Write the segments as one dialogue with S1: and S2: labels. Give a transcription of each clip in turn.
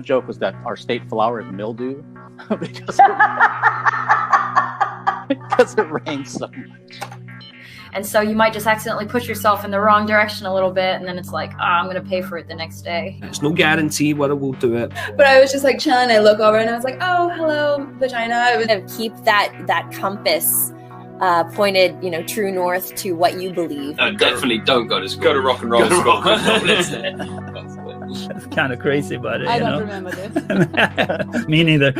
S1: joke was that our state flower is mildew because it rains so much.
S2: And so you might just accidentally push yourself in the wrong direction a little bit, and then it's like, I'm going to pay for it the next day.
S3: There's no guarantee whether we'll do it.
S4: But I was just like chilling, I look over and I was like, oh, hello, vagina. I was
S5: gonna keep that compass pointed, true north to what you believe.
S6: No, definitely don't go to school.
S7: Go to rock and roll school.
S8: That's kind of crazy, but
S9: I don't remember this.
S8: Me neither.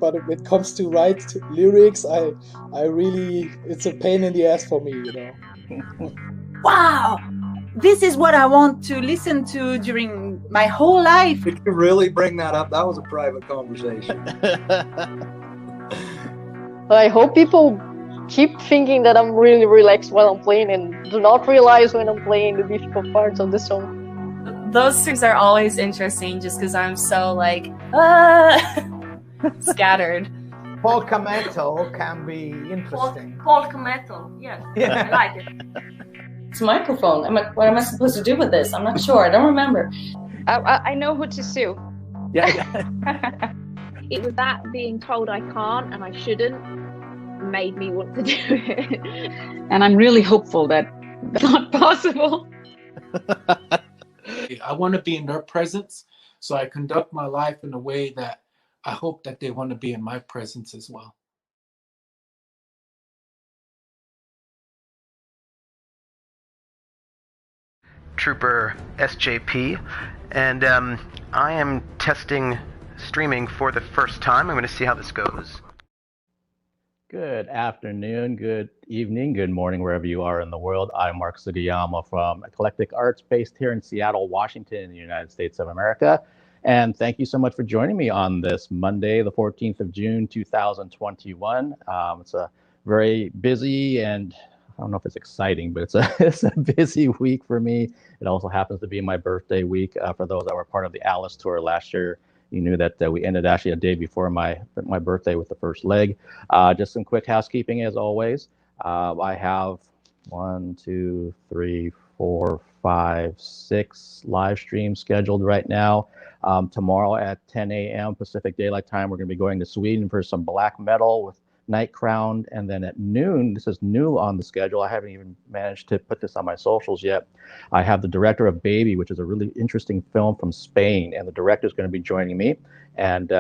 S10: But when it comes to write lyrics, I really, it's a pain in the ass for me,
S9: Wow, this is what I want to listen to during my whole life.
S7: Did you really bring that up? That was a private conversation.
S11: I hope people keep thinking that I'm really relaxed while I'm playing and do not realize when I'm playing the difficult parts of the song.
S12: Those things are always interesting just because I'm so scattered.
S13: Polka metal can be interesting.
S12: Polka metal, yeah. I like it.
S2: It's a microphone. What am I supposed to do with this? I'm not sure. I don't remember.
S14: I know who to sue.
S1: Yeah.
S14: It was that being told I can't and I shouldn't made me want to do it.
S15: And I'm really hopeful that that's not possible.
S16: I want to be in their presence, so I conduct my life in a way that I hope that they want to be in my presence as well.
S17: Trooper SJP, and I am testing streaming for the first time. I'm going to see how this goes.
S1: Good afternoon, good evening, good morning, wherever you are in the world. I'm Mark Sugiyama from Eclectic Arts, based here in Seattle, Washington, in the United States of America. And thank you so much for joining me on this Monday, the 14th of June, 2021. It's a very busy and I don't know if it's exciting, but it's a busy week for me. It also happens to be my birthday week. For those that were part of the Alice tour last year, you knew that we ended actually a day before my birthday with the first leg. Just some quick housekeeping as always. I have 6 live streams scheduled right now. Tomorrow at 10 a.m. Pacific Daylight Time, we're going to be going to Sweden for some black metal with Night Crown. And then at noon, this is new on the schedule. I haven't even managed to put this on my socials yet. I have the director of Baby, which is a really interesting film from Spain. And the director is going to be joining me. And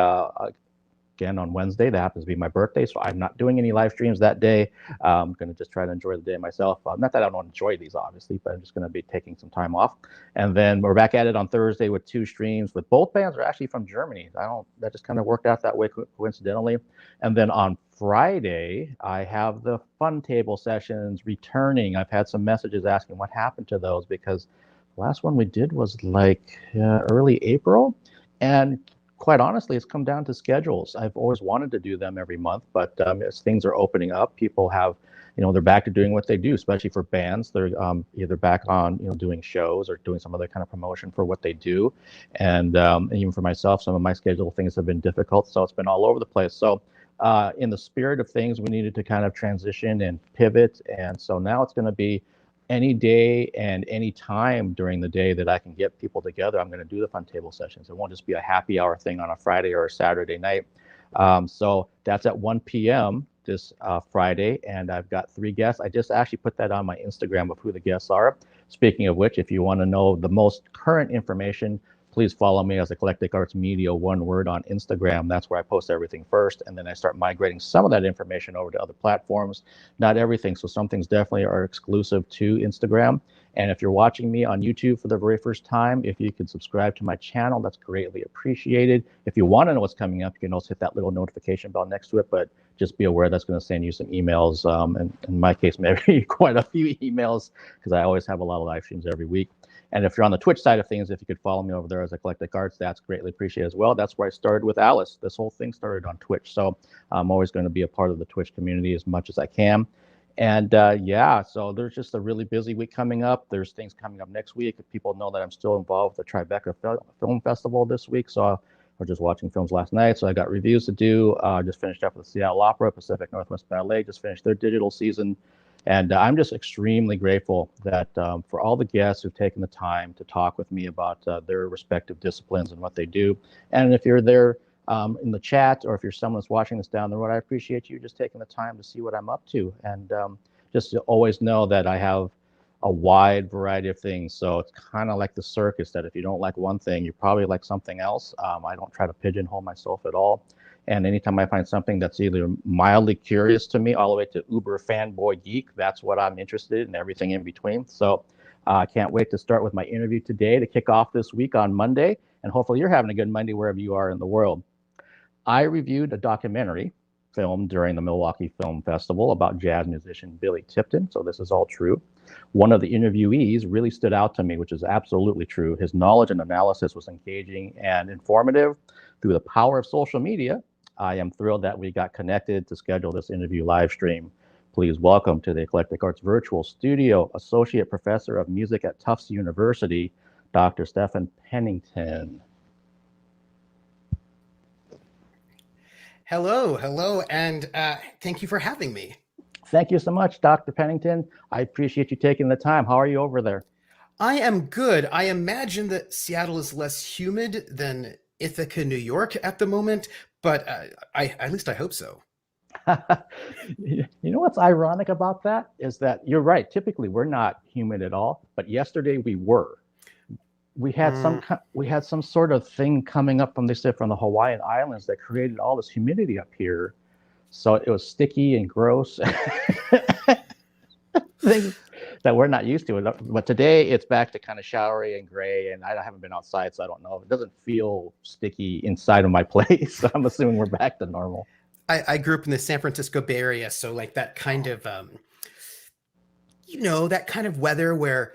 S1: again, on Wednesday, that happens to be my birthday, so I'm not doing any live streams that day. I'm going to just try to enjoy the day myself. Not that I don't enjoy these, obviously, but I'm just going to be taking some time off. And then we're back at it on Thursday with 2 streams with both bands are actually from Germany. That just kind of worked out that way coincidentally. And then on Friday, I have the Fun Table sessions returning. I've had some messages asking what happened to those because the last one we did was early April. And quite honestly, it's come down to schedules. I've always wanted to do them every month, but as things are opening up, people have, they're back to doing what they do, especially for bands. They're either back on, doing shows or doing some other kind of promotion for what they do. And even for myself, some of my schedule things have been difficult, so it's been all over the place. So in the spirit of things, we needed to kind of transition and pivot. And so now it's going to be any day and any time during the day that I can get people together, I'm going to do the Fun Table sessions. It won't just be a happy hour thing on a Friday or a Saturday night. So that's at 1 p.m. this Friday, and I've got 3 guests. I just actually put that on my Instagram of who the guests are. Speaking of which, if you want to know the most current information, please follow me as Eclectic Arts Media, one word, on Instagram. That's where I post everything first, and then I start migrating some of that information over to other platforms. Not everything, so some things definitely are exclusive to Instagram. And if you're watching me on YouTube for the very first time, if you could subscribe to my channel, that's greatly appreciated. If you want to know what's coming up, you can also hit that little notification bell next to it, but just be aware that's going to send you some emails, and in my case, maybe quite a few emails, because I always have a lot of live streams every week. And if you're on the Twitch side of things, if you could follow me over there as Eclectic Arts, that's greatly appreciated as well. That's where I started with Alice. This whole thing started on Twitch. So I'm always going to be a part of the Twitch community as much as I can. And yeah, so there's just a really busy week coming up. There's things coming up next week. People know that I'm still involved with the Tribeca Film Festival this week. So we're just watching films last night. So I got reviews to do. Just finished up with the Seattle Opera, Pacific Northwest Ballet, just finished their digital season. And I'm just extremely grateful that for all the guests who've taken the time to talk with me about their respective disciplines and what they do. And if you're there in the chat, or if you're someone that's watching this down the road, I appreciate you just taking the time to see what I'm up to. And just to always know that I have a wide variety of things. So it's kind of like the circus, that if you don't like one thing, you probably like something else. I don't try to pigeonhole myself at all. And anytime I find something that's either mildly curious to me, all the way to uber fanboy geek, that's what I'm interested in, everything in between. So I can't wait to start with my interview today to kick off this week on Monday. And hopefully you're having a good Monday wherever you are in the world. I reviewed a documentary filmed during the Milwaukee Film Festival about jazz musician Billy Tipton. So this is all true. One of the interviewees really stood out to me, which is absolutely true. His knowledge and analysis was engaging and informative. Through the power of social media, I am thrilled that we got connected to schedule this interview live stream. Please welcome to the Eclectic Arts Virtual Studio, Associate Professor of Music at Tufts University, Dr. Stephan Pennington.
S6: Hello, and thank you for having me.
S1: Thank you so much, Dr. Pennington. I appreciate you taking the time. How are you over there?
S6: I am good. I imagine that Seattle is less humid than Ithaca, New York at the moment, but at least I hope so.
S1: You know what's ironic about that is that you're right. Typically, we're not humid at all, but yesterday we were. We had some sort of thing coming up from, they said, from the Hawaiian Islands that created all this humidity up here. So it was sticky and gross. Things that we're not used to. But today it's back to kind of showery and gray, and I haven't been outside, so I don't know. It doesn't feel sticky inside of my place. So I'm assuming we're back to normal.
S6: I grew up in the San Francisco Bay Area, so like that kind of, that kind of weather where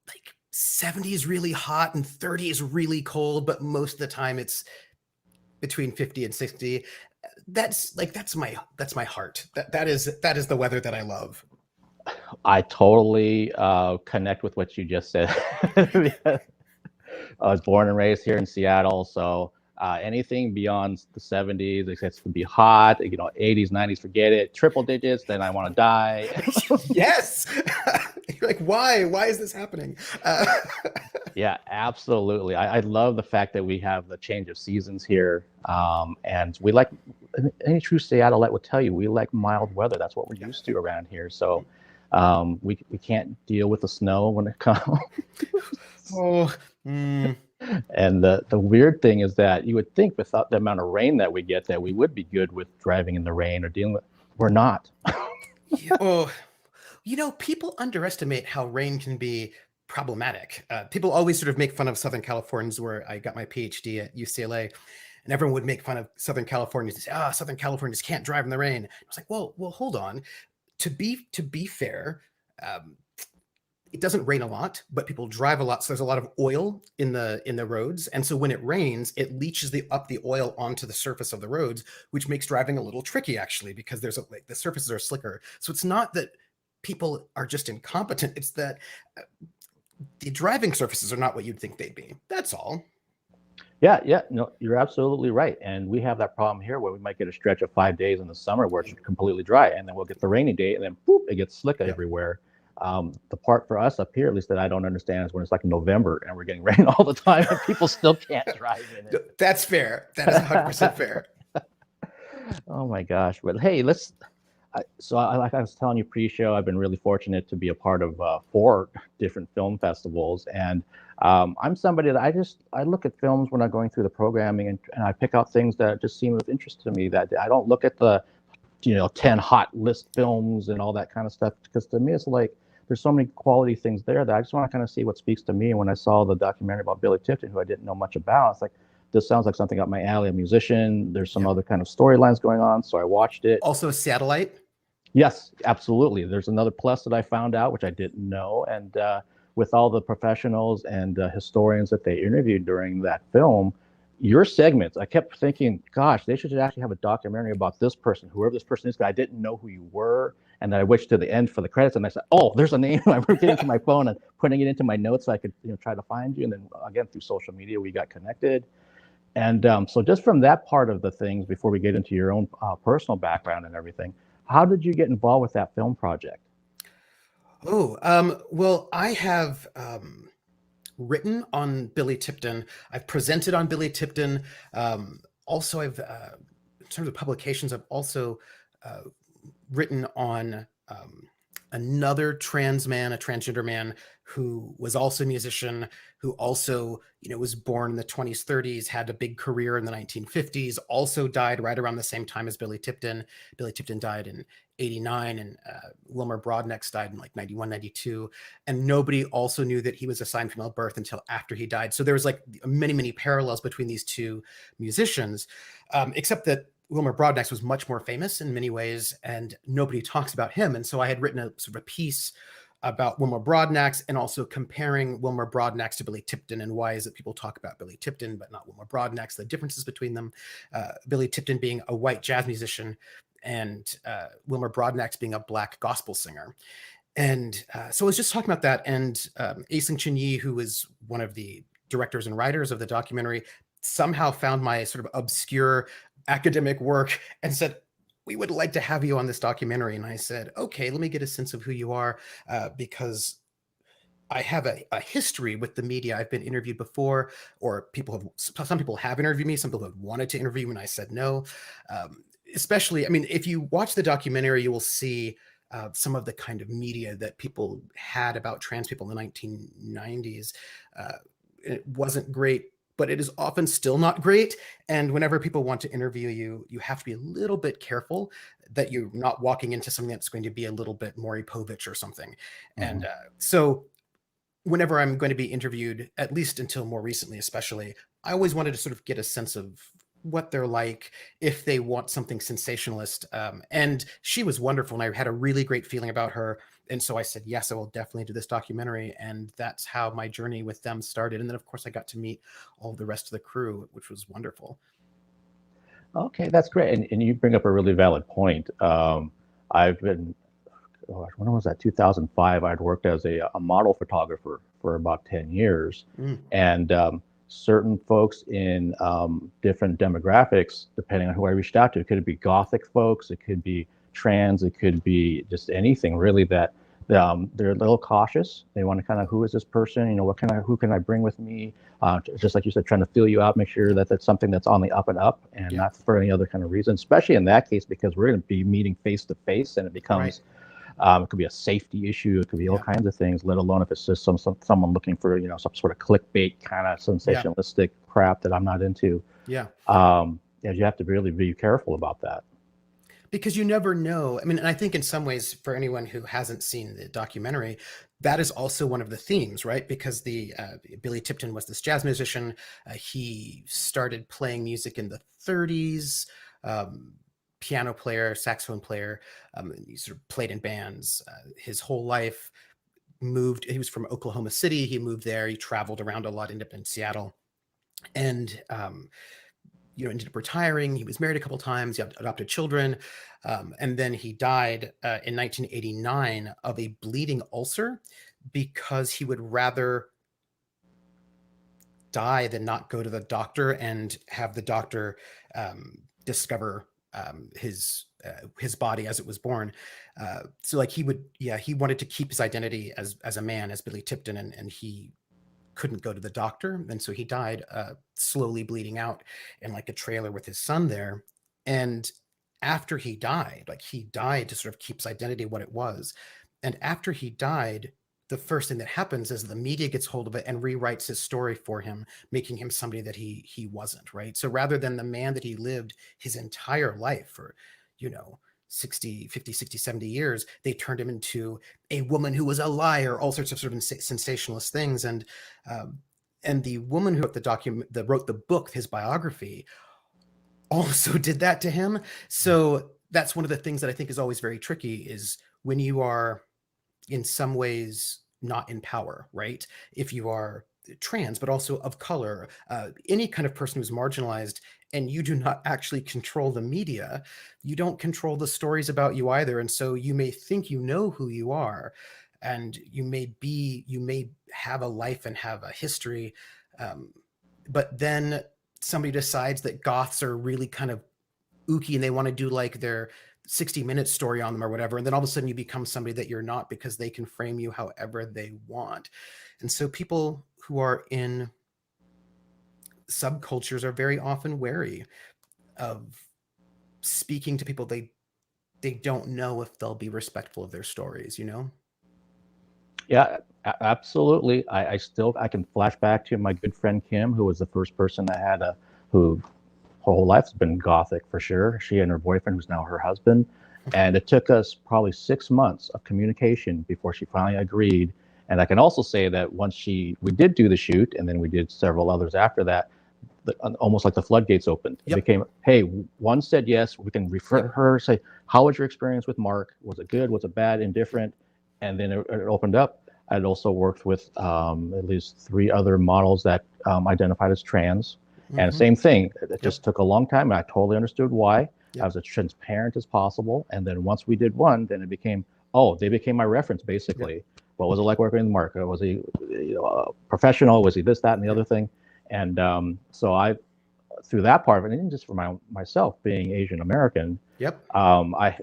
S6: like 70 is really hot and 30 is really cold, but most of the time it's between 50 and 60. That's my heart. That is the weather that I love.
S1: I totally connect with what you just said. I was born and raised here in Seattle, so anything beyond the 70s, it gets to be hot. 80s, 90s, forget it. Triple digits, then I want to die.
S6: Yes. You're like, why? Why is this happening?
S1: Yeah, absolutely. I love the fact that we have the change of seasons here, and we like, any true Seattleite would tell you, we like mild weather. That's what we're used to around here. So we can't deal with the snow when it comes. And the weird thing is that you would think without the amount of rain that we get that we would be good with driving in the rain or dealing with. We're not.
S6: People underestimate how rain can be problematic. People always sort of make fun of Southern Californians, where I got my PhD at UCLA, and everyone would make fun of Southern Californians and say, Southern Californians can't drive in the rain. I was like, well, hold on. To be fair, it doesn't rain a lot, but people drive a lot. So there's a lot of oil in the roads. And so when it rains, it leaches up the oil onto the surface of the roads, which makes driving a little tricky, actually, because the surfaces are slicker. So it's not that people are just incompetent. It's that the driving surfaces are not what you'd think they'd be. That's all.
S1: Yeah, no, you're absolutely right. And we have that problem here where we might get a stretch of 5 days in the summer where it's completely dry, and then we'll get the rainy day, and then boop, it gets slick everywhere. The part for us up here, at least that I don't understand, is when it's like November and we're getting rain all the time and people still can't drive in it.
S6: That's fair. That is 100% fair.
S1: Oh my gosh. But hey, like I was telling you pre-show, I've been really fortunate to be a part of 4 different film festivals. And I'm somebody that I look at films when I'm going through the programming, and I pick out things that just seem of interest to me. That I don't look at the 10 hot list films and all that kind of stuff, because to me it's like there's so many quality things there that I just want to kind of see what speaks to me. And when I saw the documentary about Billy Tipton, who I didn't know much about, it's like, this sounds like something up my alley. A musician, there's some other kind of storylines going on, so I watched it.
S6: Also a satellite?
S1: Yes, absolutely. There's another plus that I found out, which I didn't know. And with all the professionals and historians that they interviewed during that film, your segments, I kept thinking, gosh, they should actually have a documentary about this person, whoever this person is, because I didn't know who you were. And then I went to the end for the credits, and I said, oh, there's a name. I wrote it into my phone and putting it into my notes so I could try to find you. And then again, through social media, we got connected. And so just from that part of the things, before we get into your own personal background and everything, how did you get involved with that film project?
S6: Well, I have written on Billy Tipton. I've presented on Billy Tipton. Also, in terms of publications, I've also written on another trans man, a transgender man who was also a musician, who also, was born in the 20s, 30s, had a big career in the 1950s, also died right around the same time as Billy Tipton. Billy Tipton died in 89, and Wilmer Broadnax died in like 91, 92. And nobody also knew that he was assigned female birth until after he died. So there was like many, many parallels between these two musicians, except that Wilmer Broadnax was much more famous in many ways, and nobody talks about him. And so I had written a sort of a piece about Wilmer Broadnax, and also comparing Wilmer Broadnax to Billy Tipton, and why is it people talk about Billy Tipton but not Wilmer Broadnax, the differences between them. Billy Tipton being a white jazz musician, and Wilmer Broadnax being a Black gospel singer. And so I was just talking about that, and Aisling Chin-Yi, who was one of the directors and writers of the documentary, somehow found my sort of obscure academic work and said, "We would like to have you on this documentary." And I said, "Okay, let me get a sense of who you are," because I have a history with the media. I've been interviewed before, or some people have interviewed me, some people have wanted to interview me, and I said no. Especially, if you watch the documentary, you will see some of the kind of media that people had about trans people in the 1990s. It wasn't great, but it is often still not great. And whenever people want to interview you, you have to be a little bit careful that you're not walking into something that's going to be a little bit Maury Povich or something. Mm-hmm. And so whenever I'm going to be interviewed, at least until more recently especially, I always wanted to sort of get a sense of what they're like, if they want something sensationalist. And she was wonderful, and I had a really great feeling about her. And so I said, yes, I will definitely do this documentary. And that's how my journey with them started. And then, of course, I got to meet all the rest of the crew, which was wonderful.
S1: Okay, that's great. And you bring up a really valid point. I've been, when was that, 2005, I'd worked as a model photographer for about 10 years. And certain folks in different demographics, depending on who I reached out to, it could be Gothic folks, it could be trans, it could be just anything really, that they're a little cautious. They want to kind of, who is this person? Who can I bring with me? Just like you said, trying to feel you out, make sure that that's something that's on the up and up, and not for any other kind of reason, especially in that case, because we're going to be meeting face to face, and it becomes, it could be a safety issue. It could be all kinds of things, let alone if it's just someone looking for, some sort of clickbait kind of sensationalistic crap that I'm not into. You have to really be careful about that.
S6: Because you never know. And I think in some ways, for anyone who hasn't seen the documentary, that is also one of the themes, right? Because Billy Tipton was this jazz musician. He started playing music in the 30s, piano player, saxophone player. He sort of played in bands his whole life. He was from Oklahoma City. He moved there. He traveled around a lot, ended up in Seattle. And ended up retiring. He was married a couple of times. He adopted children. And then he died in 1989 of a bleeding ulcer, because he would rather die than not go to the doctor and have the doctor discover his body as it was born. So like he wanted to keep his identity as a man, as Billy Tipton, and he couldn't go to the doctor, and so he died slowly bleeding out in like a trailer with his son there. And after he died to sort of keep his identity what it was. And after he died, the first thing that happens is the media gets hold of it and rewrites his story for him, making him somebody that he wasn't, right? So rather than the man that he lived his entire life for 50, 60, 70 years, they turned him into a woman who was a liar, all sorts of sort of sensationalist things. And the woman who wrote the book, his biography, also did that to him. So that's one of the things that I think is always very tricky, is when you are in some ways not in power, right? If you are trans, but also of color, any kind of person who's marginalized, and you do not actually control the media, you don't control the stories about you either. And so you may think you know who you are, and you may have a life and have a history, but then somebody decides that goths are really kind of ooky and they want to do like their 60-minute story on them or whatever, and then all of a sudden you become somebody that you're not because they can frame you however they want. And so people who are in subcultures are very often wary of speaking to people they don't know if they'll be respectful of their stories, you know?
S1: Yeah, absolutely. I can flash back to my good friend Kim, who was the first person I had who her whole life's been Gothic for sure. She and her boyfriend, who's now her husband. And it took us probably 6 months of communication before she finally agreed. And I can also say that once we did do the shoot, and then we did several others after that, almost like the floodgates opened. It became, hey, one said yes, we can refer her, say, how was your experience with Mark? Was it good? Was it bad? Indifferent? And then it opened up. I'd also worked with at least 3 other models that identified as trans. And same thing, it just took a long time, and I totally understood why. I was as transparent as possible. And then once we did one, then it became, they became my reference, basically. What was it like working with Mark? Was he professional? Was he this, that, and the other thing? And so through that part of it, and just for myself being Asian American, I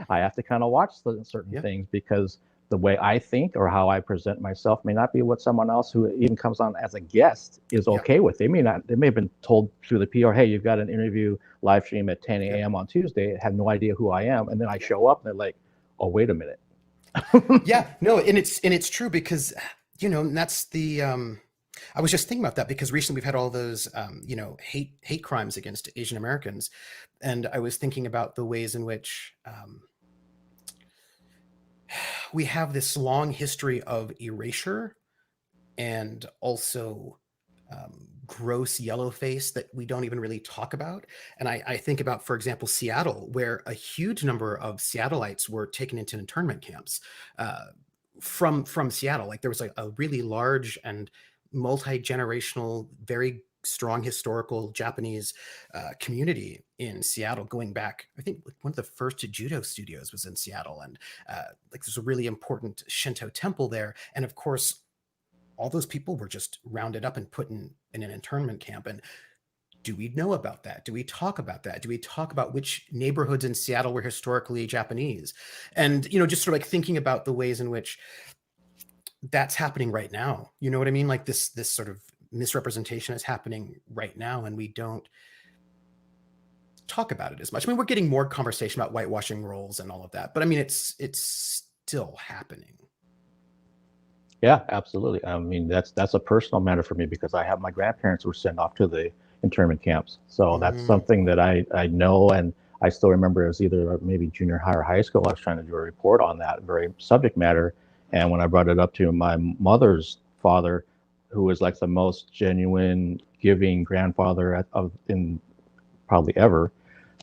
S1: I have to kind of watch certain things, because the way I think or how I present myself may not be what someone else who even comes on as a guest is okay with. They may have been told through the PR, hey, you've got an interview live stream at 10 a.m. on Tuesday, have no idea who I am. And then I show up and they're like, oh, wait a minute.
S6: And it's true, because, that's the, I was just thinking about that, because recently we've had all those, hate crimes against Asian Americans. And I was thinking about the ways in which, we have this long history of erasure and also gross yellow face that we don't even really talk about. And I think about, for example, Seattle, where a huge number of Seattleites were taken into internment camps from Seattle. Like there was a really large and multi-generational, very strong historical Japanese community in Seattle, going back, I think one of the first judo studios was in Seattle, and there's a really important Shinto temple there. And of course, all those people were just rounded up and put in an internment camp. And do we know about that? Do we talk about that? Do we talk about which neighborhoods in Seattle were historically Japanese? And, just sort of like thinking about the ways in which that's happening right now. You know what I mean? Like this sort of misrepresentation is happening right now, and we don't talk about it as much. I mean, we're getting more conversation about whitewashing roles and all of that, but I mean, it's still happening.
S1: Yeah, absolutely. I mean, that's a personal matter for me, because I have my grandparents who were sent off to the internment camps. So that's something that I know, and I still remember it was either maybe junior high or high school. I was trying to do a report on that very subject matter. And when I brought it up to my mother's father, who was like the most genuine, giving grandfather in probably ever,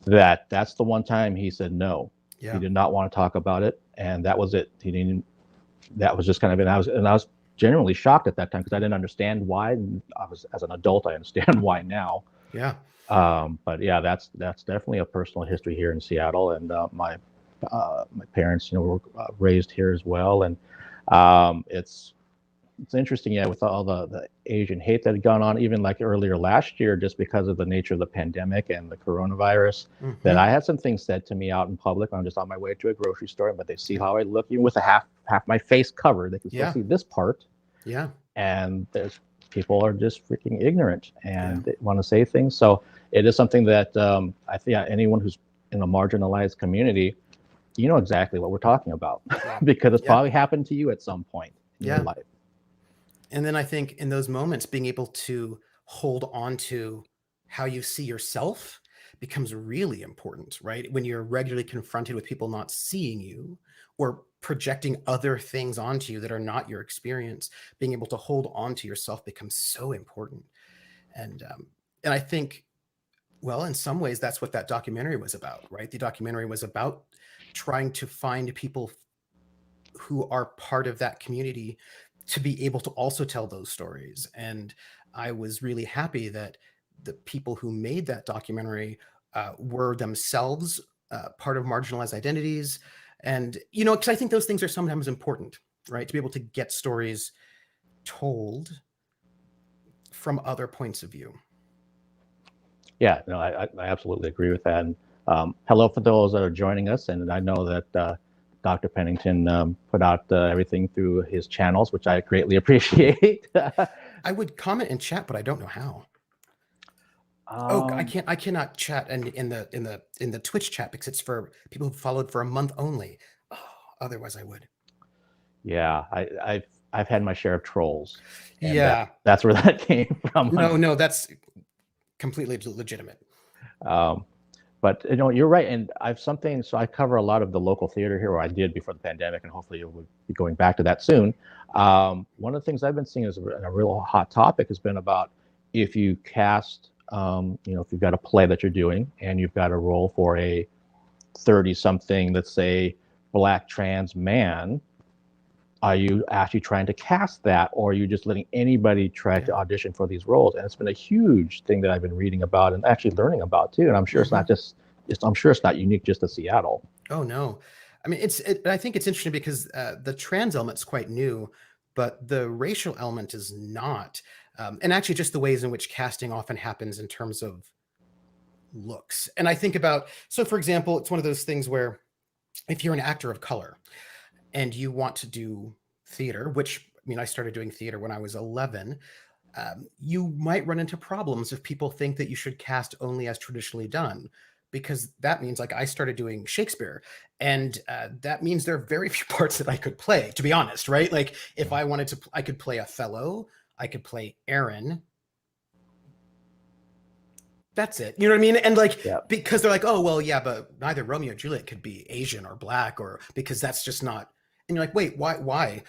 S1: that's the one time he said no. He did not want to talk about it, and that was it. He didn't. That was just kind of it. And I was genuinely shocked at that time, because I didn't understand why. And as an adult, I understand why now.
S6: Yeah.
S1: But yeah, that's definitely a personal history here in Seattle, and my parents, were raised here as well, and it's interesting, with all the Asian hate that had gone on, even like earlier last year, just because of the nature of the pandemic and the coronavirus, that I had some things said to me out in public. I'm just on my way to a grocery store, but they see how I look, even with half my face covered, they can still see this part.
S6: Yeah.
S1: And there's people are just freaking ignorant, and they want to say things. So it is something that I think anyone who's in a marginalized community, you know exactly what we're talking about, because it's probably happened to you at some point in your life.
S6: And then I think in those moments, being able to hold on to how you see yourself becomes really important, right? When you're regularly confronted with people not seeing you or projecting other things onto you that are not your experience, being able to hold on to yourself becomes so important. And I think, well, in some ways, that's what that documentary was about, right? The documentary was about trying to find people who are part of that community to be able to also tell those stories. And I was really happy that the people who made that documentary were themselves part of marginalized identities. And, because I think those things are sometimes important, right? To be able to get stories told from other points of view.
S1: Yeah, no, I absolutely agree with that. And Hello for those that are joining us, and I know that Dr. Pennington put out everything through his channels, which I greatly appreciate.
S6: I would comment in chat, but I don't know how. I cannot chat in the Twitch chat because it's for people who followed for a month only. Oh, otherwise I would.
S1: Yeah, I've had my share of trolls.
S6: Yeah,
S1: that's where that came from.
S6: No, that's completely legitimate.
S1: But you're right, and so I cover a lot of the local theater here, or I did before the pandemic, and hopefully we'll be going back to that soon. One of the things I've been seeing as a real hot topic has been about if you cast, if you've got a play that you're doing and you've got a role for a 30-something, let's say, Black trans man, are you actually trying to cast that, or are you just letting anybody try to audition for these roles? And it's been a huge thing that I've been reading about and actually learning about too. And I'm sure it's not I'm sure it's not unique just to Seattle.
S6: Oh no, I mean I think it's interesting because the trans element's quite new, but the racial element is not. And actually, just the ways in which casting often happens in terms of looks. And I think about, so for example, it's one of those things where if you're an actor of color and you want to do theater, which, I mean, I started doing theater when I was 11, you might run into problems if people think that you should cast only as traditionally done, because that means, like, I started doing Shakespeare, and that means there are very few parts that I could play, to be honest, right? Like, if I wanted to, I could play Othello, I could play Aaron. That's it. You know what I mean? And like, because they're like, oh, well, yeah, but neither Romeo and Juliet could be Asian or Black, or because that's just not. And you're like, wait, why?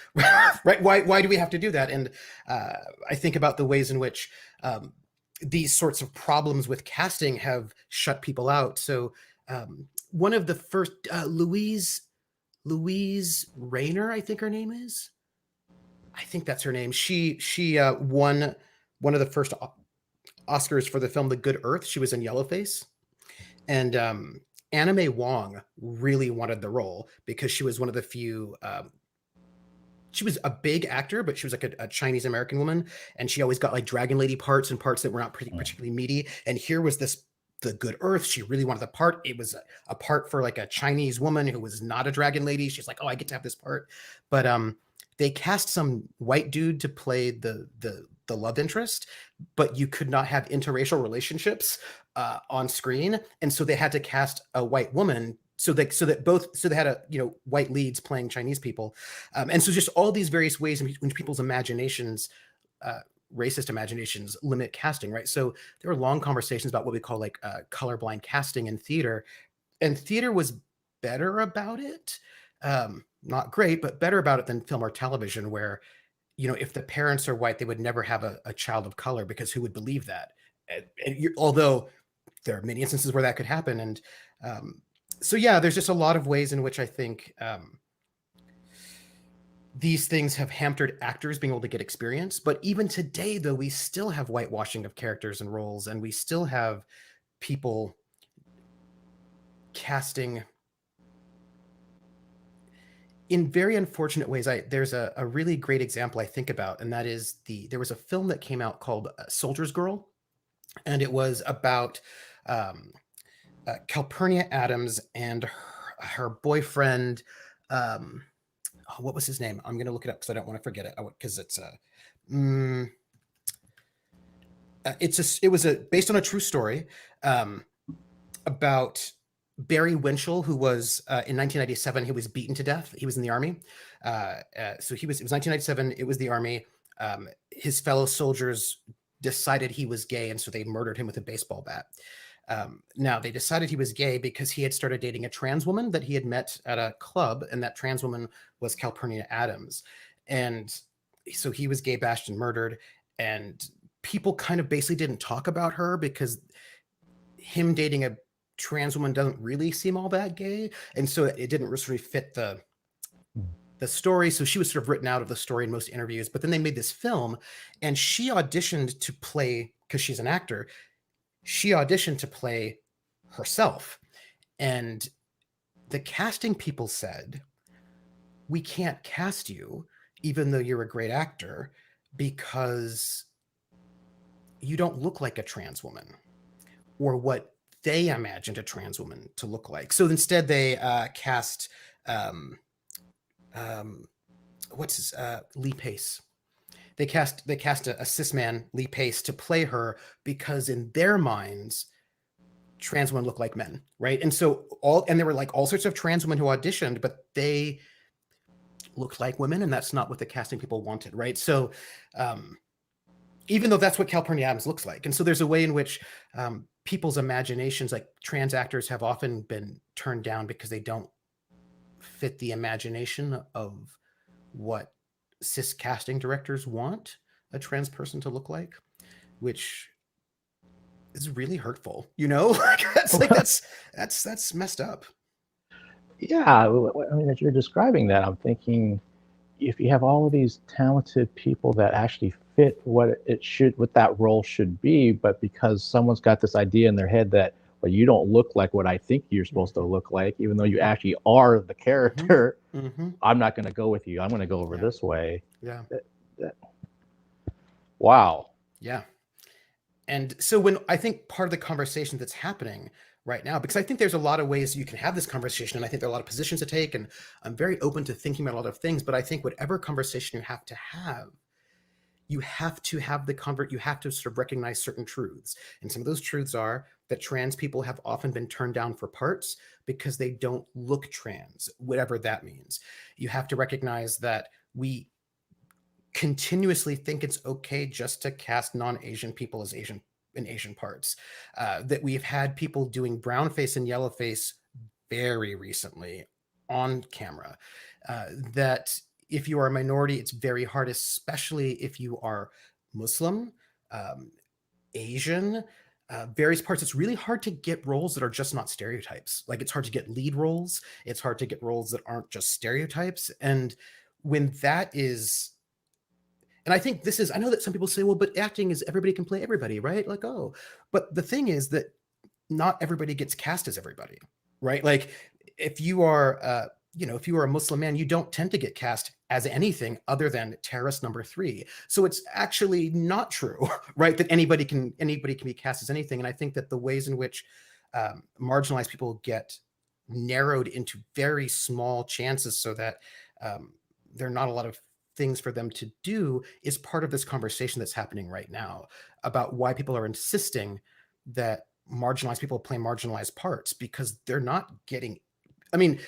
S6: Right? Why do we have to do that? And I think about the ways in which these sorts of problems with casting have shut people out. So one of the first, Louise Rayner, I think her name is. I think that's her name. She won one of the first Oscars for the film The Good Earth. She was in Yellowface. And Anna May Wong really wanted the role because she was one of the few, she was a big actor, but she was like a Chinese American woman. And she always got like Dragon Lady parts and parts that were not particularly meaty. And here was The Good Earth. She really wanted the part. It was a part for like a Chinese woman who was not a Dragon Lady. She's like, oh, I get to have this part. But they cast some white dude to play the love interest, but you could not have interracial relationships on screen, and so they had to cast a white woman so they had white leads playing Chinese people, and so just all these various ways in which people's imaginations, racist imaginations, limit casting, right? So there were long conversations about what we call like colorblind casting in theater, and theater was better about it. Not great, but better about it than film or television, where, if the parents are white, they would never have a child of color, because who would believe that? Although there are many instances where that could happen. And so, yeah, there's just a lot of ways in which I think these things have hampered actors being able to get experience. But even today, though, we still have whitewashing of characters and roles, and we still have people casting in very unfortunate ways. There's a really great example I think about, and that is there was a film that came out called Soldier's Girl, and it was about Calpurnia Adams and her boyfriend. What was his name? I'm going to look it up because I don't want to forget it, because it was based on a true story about Barry Winchell, who was in 1997, he was beaten to death. He was in the army. So it was 1997. It was the army. His fellow soldiers decided he was gay, and so they murdered him with a baseball bat. Now, they decided he was gay because he had started dating a trans woman that he had met at a club, and that trans woman was Calpurnia Adams. And so he was gay bashed and murdered, and people kind of basically didn't talk about her because him dating a trans woman doesn't really seem all that gay, and so it didn't really fit the story. So she was sort of written out of the story in most interviews. But then they made this film, and she auditioned to play, because she's an actor, she auditioned to play herself, and the casting people said, we can't cast you even though you're a great actor because you don't look like a trans woman, or what they imagined a trans woman to look like. So instead they cast Lee Pace. They cast a cis man, Lee Pace, to play her because in their minds, trans women look like men, right? And so there were like all sorts of trans women who auditioned, but they looked like women, and that's not what the casting people wanted, right? So even though that's what Calpurnia Adams looks like. And so there's a way in which people's imaginations, like trans actors have often been turned down because they don't fit the imagination of what cis casting directors want a trans person to look like, which is really hurtful, you know? That's messed up.
S1: Yeah, I mean, as you're describing that, I'm thinking if you have all of these talented people that actually fit what that role should be, but because someone's got this idea in their head that, well, you don't look like what I think you're supposed to look like, even though you actually are the character, I'm not going to go with you. I'm going to go over this way.
S6: Yeah.
S1: Wow.
S6: Yeah. And so when I think part of the conversation that's happening right now, because I think there's a lot of ways you can have this conversation, and I think there are a lot of positions to take, and I'm very open to thinking about a lot of things, but I think whatever conversation you have to have you have to sort of recognize certain truths. And some of those truths are that trans people have often been turned down for parts because they don't look trans, whatever that means. You have to recognize that we continuously think it's okay just to cast non-Asian people as Asian parts. That we've had people doing brown face and yellow face very recently on camera. That if you are a minority, it's very hard, especially if you are Muslim, Asian, various parts. It's really hard to get roles that are just not stereotypes. Like it's hard to get lead roles. It's hard to get roles that aren't just stereotypes. And when that is, and I think this is, I know that some people say, well, but acting is everybody can play everybody, right? Like, oh, but the thing is that not everybody gets cast as everybody, right? Like if you are, if you are a Muslim man, you don't tend to get cast as anything other than terrorist number 3. So it's actually not true, right? That anybody can be cast as anything. And I think that the ways in which marginalized people get narrowed into very small chances so that there are not a lot of things for them to do is part of this conversation that's happening right now about why people are insisting that marginalized people play marginalized parts, because they're not getting, I mean,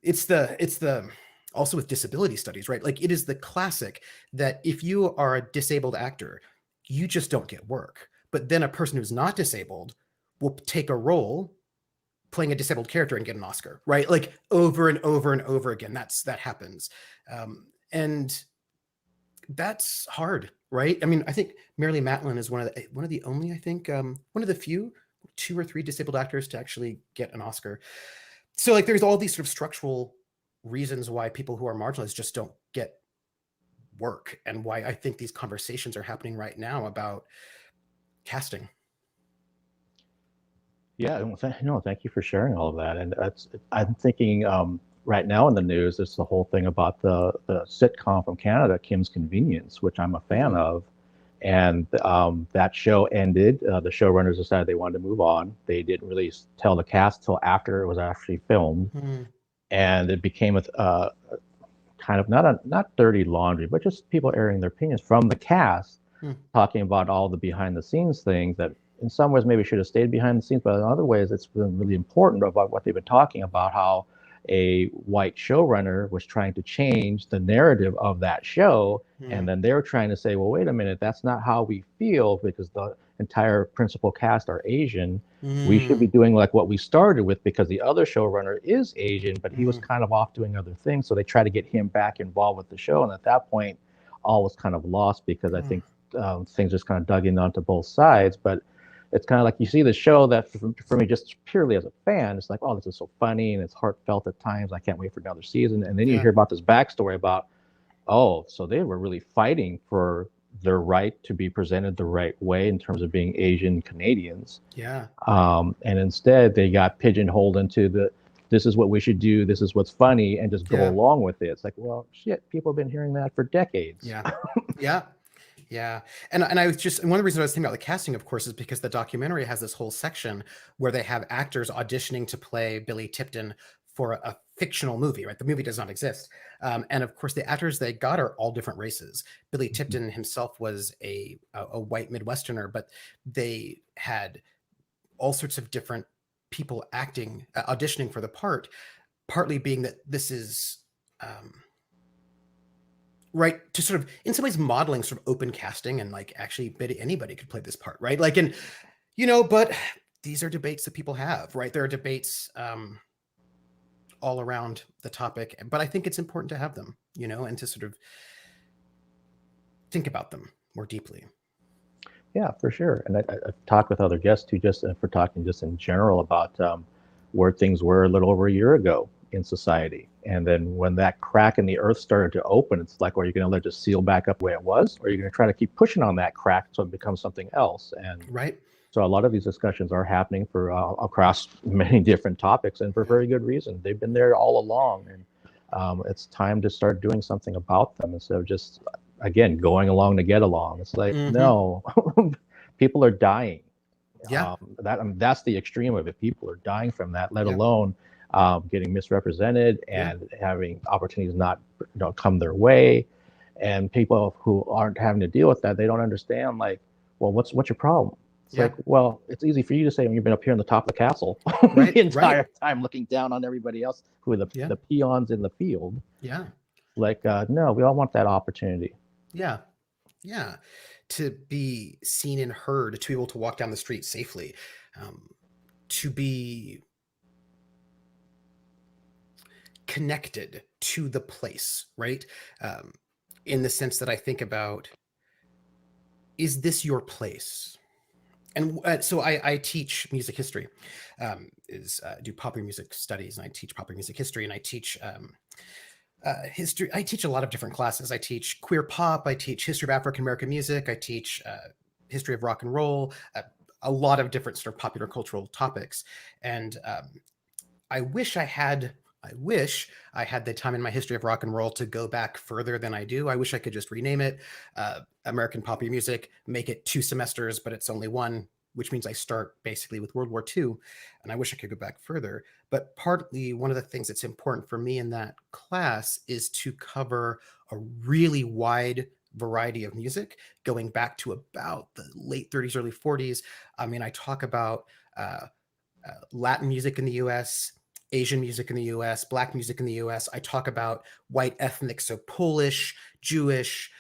S6: it's the also with disability studies, right? Like it is the classic that if you are a disabled actor, you just don't get work. But then a person who's not disabled will take a role playing a disabled character and get an Oscar, right? Like over and over and over again. That happens. And that's hard, right? I mean, I think Marilee Matlin is one of the only, I think, one of the few 2 or 3 disabled actors to actually get an Oscar. So like there's all these sort of structural reasons why people who are marginalized just don't get work, and why I think these conversations are happening right now about casting.
S1: Yeah, thank you for sharing all of that. And I'm thinking right now in the news, it's the whole thing about the sitcom from Canada, Kim's Convenience, which I'm a fan of. And that show ended. The showrunners decided they wanted to move on. They didn't really tell the cast till after it was actually filmed. And it became a kind of not dirty laundry, but just people airing their opinions from the cast, talking about all the behind the scenes things that in some ways maybe should have stayed behind the scenes, but in other ways it's been really important about what they've been talking about, how a white showrunner was trying to change the narrative of that show. And then they were trying to say, well, wait a minute, that's not how we feel, because the entire principal cast are Asian. We should be doing like what we started with, because the other showrunner is Asian, but he was kind of off doing other things. So they try to get him back involved with the show. And at that point, all was kind of lost, because I think things just kind of dug in onto both sides. But it's kind of like you see the show that for me, just purely as a fan, it's like, oh, this is so funny and it's heartfelt at times. I can't wait for another season. And then you hear about this backstory about, oh, so they were really fighting for their right to be presented the right way in terms of being Asian Canadians.
S6: Yeah.
S1: And instead they got pigeonholed into this is what we should do, this is what's funny, and just go along with it. It's like, well, shit, people have been hearing that for decades.
S6: Yeah. Yeah. Yeah. And I was just, and one of the reasons I was thinking about the casting, of course, is because the documentary has this whole section where they have actors auditioning to play Billy Tipton for a fictional movie, right? The movie does not exist. And of course, the actors they got are all different races. Billy Tipton himself was a white Midwesterner, but they had all sorts of different people acting, auditioning for the part, partly being that this is, right, to sort of in some ways modeling sort of open casting and like actually anybody could play this part, right? Like, and but these are debates that people have, right? There are debates all around the topic, but I think it's important to have them, and to sort of think about them more deeply.
S1: Yeah, for sure. And I've talked with other guests too, just for talking just in general about where things were a little over a year ago in society. And then when that crack in the earth started to open, it's like, are you going to let it seal back up the way it was? Or are you going to try to keep pushing on that crack so it becomes something else? And
S6: right.
S1: So a lot of these discussions are happening for across many different topics, and for very good reason. They've been there all along, and it's time to start doing something about them instead of just, again, going along to get along. It's like, no, people are dying.
S6: Yeah.
S1: That's the extreme of it. People are dying from that, let alone getting misrepresented and having opportunities not come their way. And people who aren't having to deal with that, they don't understand, like, well, what's your problem? It's like, well, it's easy for you to say when you've been up here on the top of the castle the entire time looking down on everybody else who are the peons in the field.
S6: Yeah.
S1: Like, no, we all want that opportunity.
S6: Yeah. Yeah. To be seen and heard, to be able to walk down the street safely, to be connected to the place, right? In the sense that I think about, is this your place? And so I teach music history, do popular music studies, and I teach popular music history, and I teach history. I teach a lot of different classes. I teach queer pop. I teach history of African American music. I teach history of rock and roll. A lot of different sort of popular cultural topics. And I wish I had the time in my history of rock and roll to go back further than I do. I wish I could just rename it American Popular Music, make it 2 semesters, but it's only 1, which means I start basically with World War II. And I wish I could go back further. But partly one of the things that's important for me in that class is to cover a really wide variety of music, going back to about the late 30s, early 40s. I mean, I talk about Latin music in the US, Asian music in the US, Black music in the US. I talk about white ethnic, so Polish, Jewish,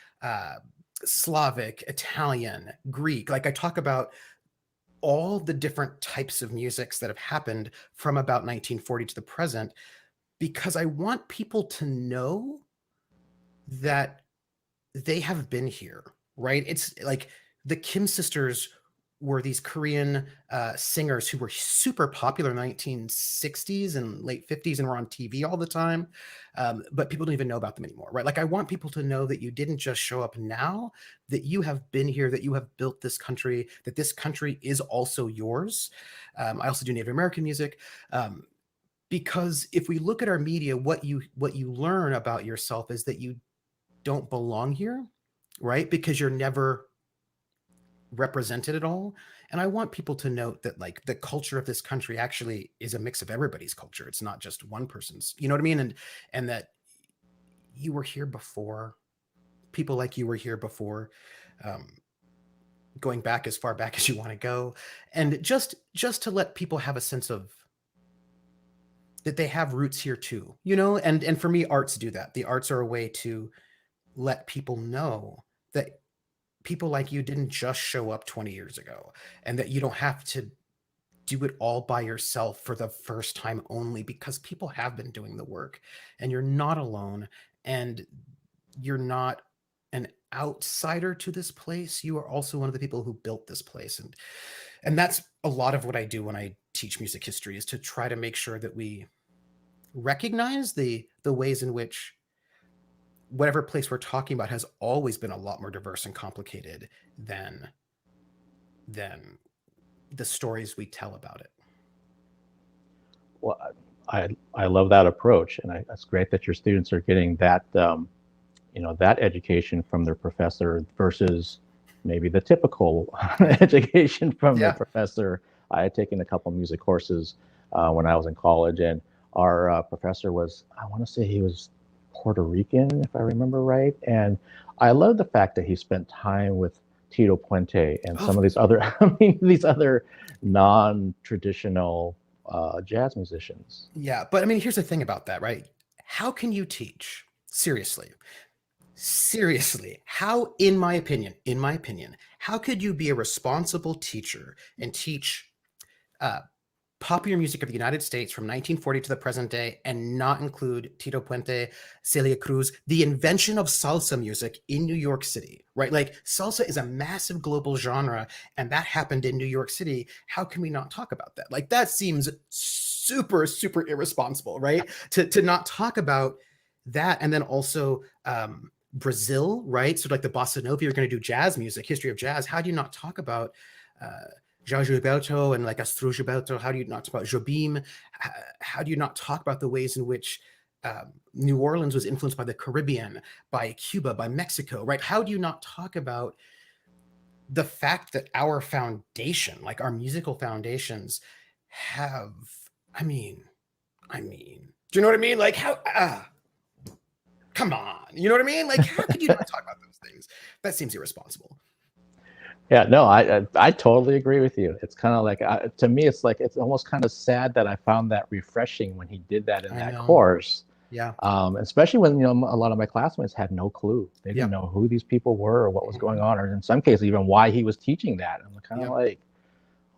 S6: Slavic, Italian, Greek. Like, I talk about all the different types of musics that have happened from about 1940 to the present, because I want people to know that they have been here, right? It's like the Kim sisters were these Korean singers who were super popular in the 1960s and late 50s and were on TV all the time. But people don't even know about them anymore, right? Like, I want people to know that you didn't just show up now, that you have been here, that you have built this country, that this country is also yours. I also do Native American music. Because if we look at our media, what you learn about yourself is that you don't belong here, right? Because you're never represented at all. And I want people to note that, like, the culture of this country actually is a mix of everybody's culture. It's not just one person's, you know what I mean? And that you were here before, people like you were here before, going back as far back as you want to go. And just to let people have a sense of that they have roots here too, and for me, arts do that. The arts are a way to let people know that people like you didn't just show up 20 years ago, and that you don't have to do it all by yourself for the first time only, because people have been doing the work, and you're not alone, and you're not an outsider to this place. You are also one of the people who built this place. And that's a lot of what I do when I teach music history, is to try to make sure that we recognize the ways in which whatever place we're talking about has always been a lot more diverse and complicated than the stories we tell about it.
S1: Well, I love that approach, and it's great that your students are getting that that education from their professor versus maybe the typical education from the professor. I had taken a couple music courses when I was in college, and our professor was, I want to say he was Puerto Rican, if I remember right. And I love the fact that he spent time with Tito Puente and some of these other, these other non-traditional jazz musicians.
S6: Yeah, but I mean, here's the thing about that, right? How can you teach? Seriously, how, in my opinion, how could you be a responsible teacher and teach popular music of the United States from 1940 to the present day and not include Tito Puente, Celia Cruz, the invention of salsa music in New York City, right? Like, salsa is a massive global genre, and that happened in New York City. How can we not talk about that? Like, that seems super, super irresponsible, right? To not talk about that. And then also Brazil, right? So like the Bossa Nova, you're going to do jazz music, history of jazz. How do you not talk about Jorge Gilberto and like Astro Gilberto? How do you not talk about Jobim? How do you not talk about the ways in which New Orleans was influenced by the Caribbean, by Cuba, by Mexico, right? How do you not talk about the fact that our foundation, like our musical foundations, have, I mean, do you know what I mean? Like, how, come on, you know what I mean? Like, how could you not talk about those things? That seems irresponsible.
S1: Yeah, no, I totally agree with you. It's kind of like, to me, it's like, it's almost kind of sad that I found that refreshing when he did that in that course.
S6: Yeah.
S1: Especially when, a lot of my classmates had no clue. They didn't know who these people were or what was going on, or in some cases, even why he was teaching that. I'm kind of like,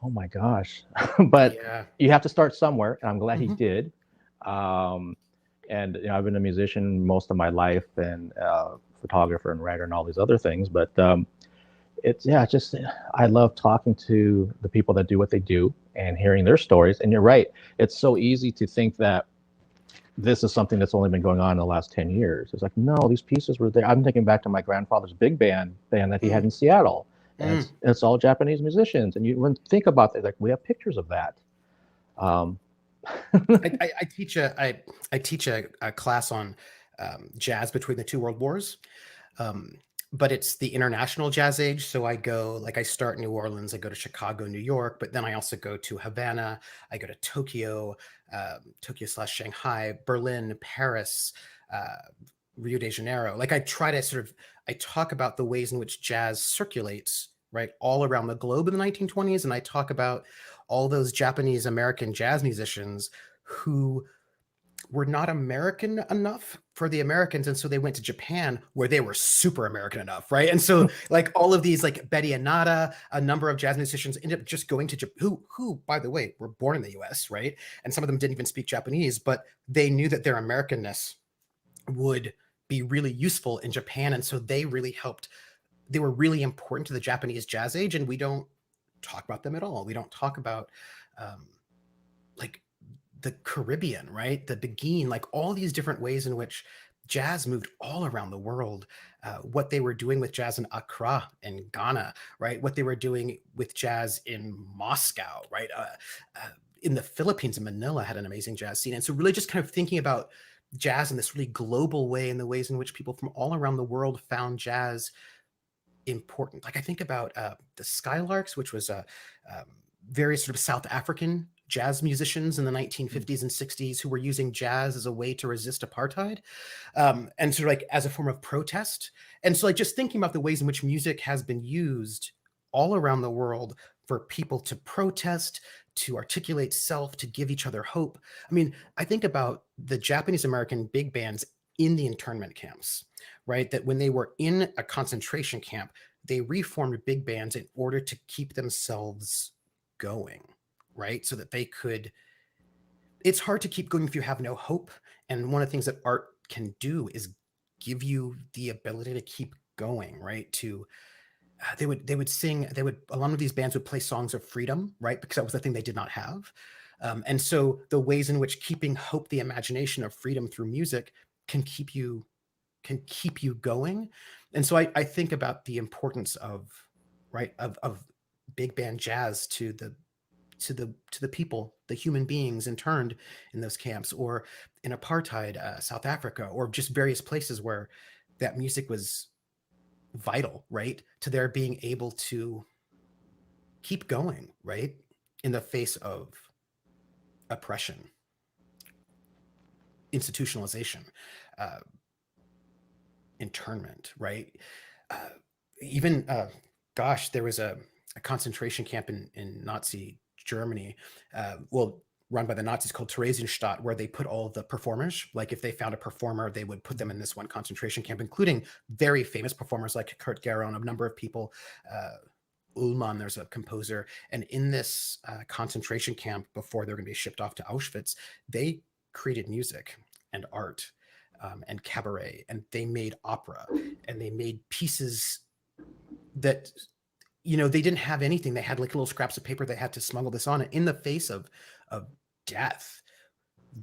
S1: oh my gosh. But you have to start somewhere, and I'm glad he did. And I've been a musician most of my life, and photographer and writer and all these other things. But I love talking to the people that do what they do and hearing their stories. And you're right, it's so easy to think that this is something that's only been going on in the last 10 years. It's like, no, these pieces were there. I'm thinking back to my grandfather's big band that he had in Seattle. And it's all Japanese musicians. And you think about that, like, we have pictures of that.
S6: I teach a class on jazz between the two world wars, but it's the international jazz age. So I start in New Orleans, I go to Chicago, New York, but then I also go to Havana, I go to Tokyo, Tokyo/Shanghai, Berlin, Paris, Rio de Janeiro. Like, I try to I talk about the ways in which jazz circulates, right, all around the globe in the 1920s. And I talk about all those Japanese American jazz musicians who were not American enough for the Americans. And so they went to Japan, where they were super American enough, right? And so like all of these, like Betty Anada, a number of jazz musicians ended up just going to Japan, who, by the way, were born in the US, right? And some of them didn't even speak Japanese, but they knew that their Americanness would be really useful in Japan. And so they really helped. They were really important to the Japanese jazz age, and we don't talk about them at all. We don't talk about like the Caribbean, right? The Beguine, like all these different ways in which jazz moved all around the world. What they were doing with jazz in Accra and Ghana, right? What they were doing with jazz in Moscow, right? In the Philippines, in Manila, had an amazing jazz scene. And so really just kind of thinking about jazz in this really global way, and the ways in which people from all around the world found jazz important. Like, I think about the Skylarks, which was various sort of South African jazz musicians in the 1950s and 60s who were using jazz as a way to resist apartheid, and sort of like as a form of protest. And so like just thinking about the ways in which music has been used all around the world for people to protest, to articulate self, to give each other hope. I mean, I think about the Japanese American big bands in the internment camps, right? That when they were in a concentration camp, they reformed big bands in order to keep themselves going, right? So that they could, it's hard to keep going if you have no hope. And one of the things that art can do is give you the ability to keep going, right? To, they would sing, a lot of these bands would play songs of freedom, right? Because that was the thing they did not have. And so the ways in which keeping hope, the imagination of freedom through music can keep you going. And so I think about the importance of, right, of big band jazz to the people, the human beings interned in those camps, or in apartheid, South Africa, or just various places where that music was vital, right, to their being able to keep going, right, in the face of oppression, institutionalization, internment, right? Even, gosh, there was a concentration camp in Nazi Germany, run by the Nazis, called Theresienstadt, where they put all of the performers. Like if they found a performer, they would put them in this one concentration camp, including very famous performers like Kurt Geron, a number of people, Ullmann, there's a composer. And in this concentration camp, before they're going to be shipped off to Auschwitz, they created music and art and cabaret, and they made opera, and they made pieces that, you know, they didn't have anything. They had like little scraps of paper they had to smuggle this on. And in the face of death,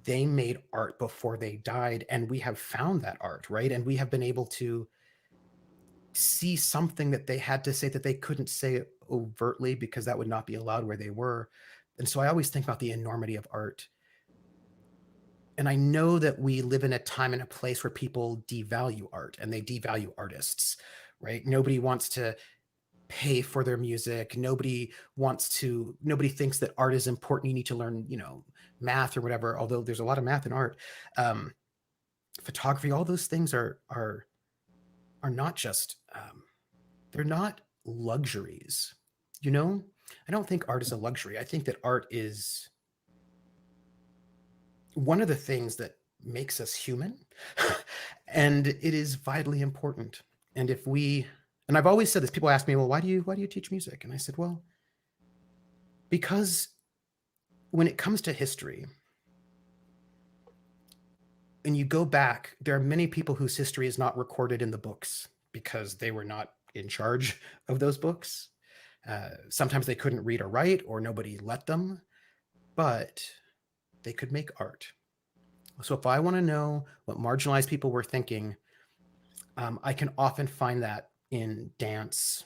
S6: they made art before they died. And we have found that art, right? And we have been able to see something that they had to say that they couldn't say overtly because that would not be allowed where they were. And so I always think about the enormity of art. And I know that we live in a time and a place where people devalue art and they devalue artists, right? Nobody wants to pay for their music. Nobody thinks that art is important. You need to learn, you know, math or whatever, although there's a lot of math in art. Photography, all those things are not just, they're not luxuries, you know? I don't think art is a luxury. I think that art is one of the things that makes us human, and it is vitally important. And if we, and I've always said this, people ask me, well, why do you teach music? And I said, well, because when it comes to history, and you go back, there are many people whose history is not recorded in the books because they were not in charge of those books. Sometimes they couldn't read or write, or nobody let them, but they could make art. So if I want to know what marginalized people were thinking, I can often find that in dance,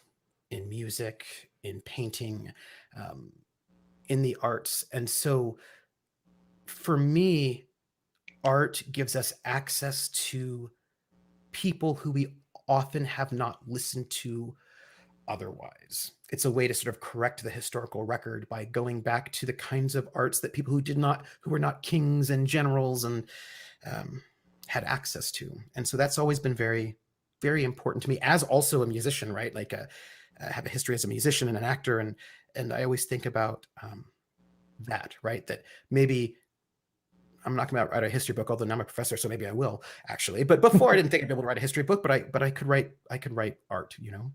S6: in music, in painting, in the arts. And so for me, art gives us access to people who we often have not listened to otherwise. It's a way to sort of correct the historical record by going back to the kinds of arts that people who were not kings and generals and had access to. And so that's always been very, very important to me, as also a musician, right? Like I have a history as a musician and an actor, and I always think about that, right? That maybe I'm not going to write a history book, although now I'm a professor, so maybe I will actually. But before I didn't think I'd be able to write a history book, but I could write art, you know?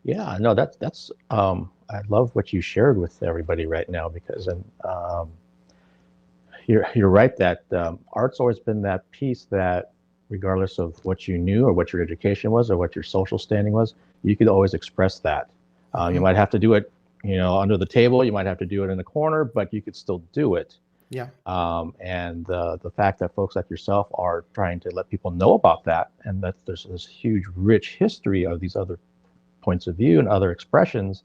S1: Yeah, no, that's I love what you shared with everybody right now, because you're right that art's always been that piece that, regardless of what you knew or what your education was or what your social standing was, you could always express that. You might have to do it, you know, under the table. You might have to do it in the corner, but you could still do it.
S6: Yeah.
S1: And the fact that folks like yourself are trying to let people know about that, and that there's this huge, rich history of these other points of view and other expressions,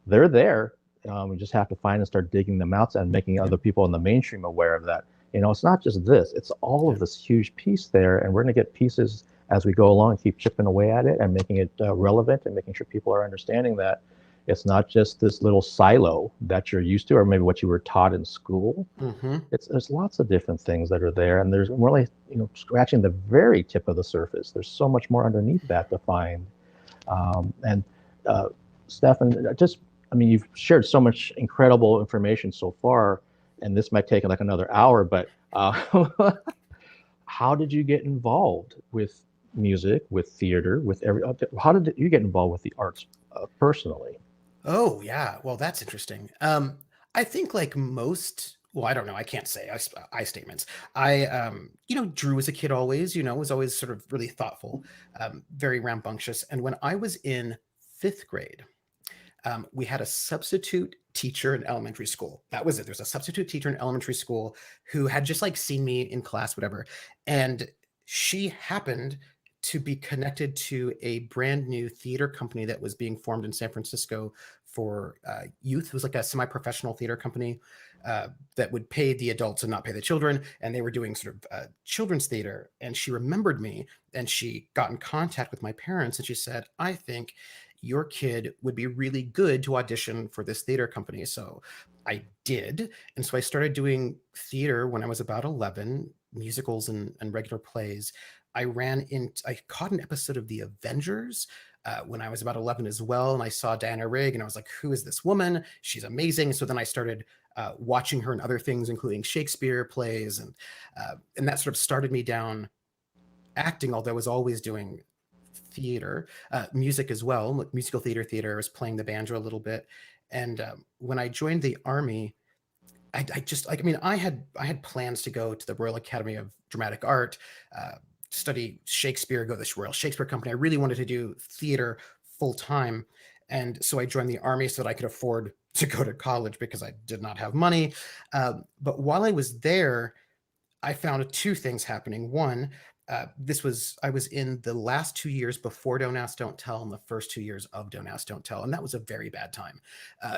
S1: they're there. We just have to find and start digging them out and making other people in the mainstream aware of that. You know, it's not just this, it's all of this huge piece there, and we're going to get pieces as we go along and keep chipping away at it and making it relevant and making sure people are understanding that it's not just this little silo that you're used to, or maybe what you were taught in school. There's lots of different things that are there, and there's really, you know, scratching the very tip of the surface. There's so much more underneath that to find. And Stephan, I mean, you've shared so much incredible information so far, and this might take like another hour, but how did you get involved with music, with theater, how did you get involved with the arts personally?
S6: Oh, yeah. Well, that's interesting. I think like most, well, I don't know. I can't say I statements. I, you know, drew as a kid always, you know, was always sort of really thoughtful, very rambunctious. And when I was in 5th grade, we had a substitute teacher in elementary school. That was it. There's a substitute teacher in elementary school who had just like seen me in class, whatever. And she happened to be connected to a brand new theater company that was being formed in San Francisco for youth. It was like a semi-professional theater company that would pay the adults and not pay the children. And they were doing sort of children's theater. And she remembered me, and she got in contact with my parents, and she said, I think your kid would be really good to audition for this theater company. So I did. And so I started doing theater when I was about 11, musicals and regular plays. I caught an episode of The Avengers when I was about 11 as well. And I saw Diana Rigg, and I was like, who is this woman? She's amazing. So then I started watching her in other things, including Shakespeare plays. And that sort of started me down acting, although I was always doing theater, music as well, like musical theater. I was playing the banjo a little bit. And when I joined the Army, I had plans to go to the Royal Academy of Dramatic Art, study Shakespeare, go to the Royal Shakespeare Company. I really wanted to do theater full time. And so I joined the Army so that I could afford to go to college because I did not have money. But while I was there, I found two things happening. One, I was in the last 2 years before Don't Ask, Don't Tell, and the first 2 years of Don't Ask, Don't Tell. And that was a very bad time.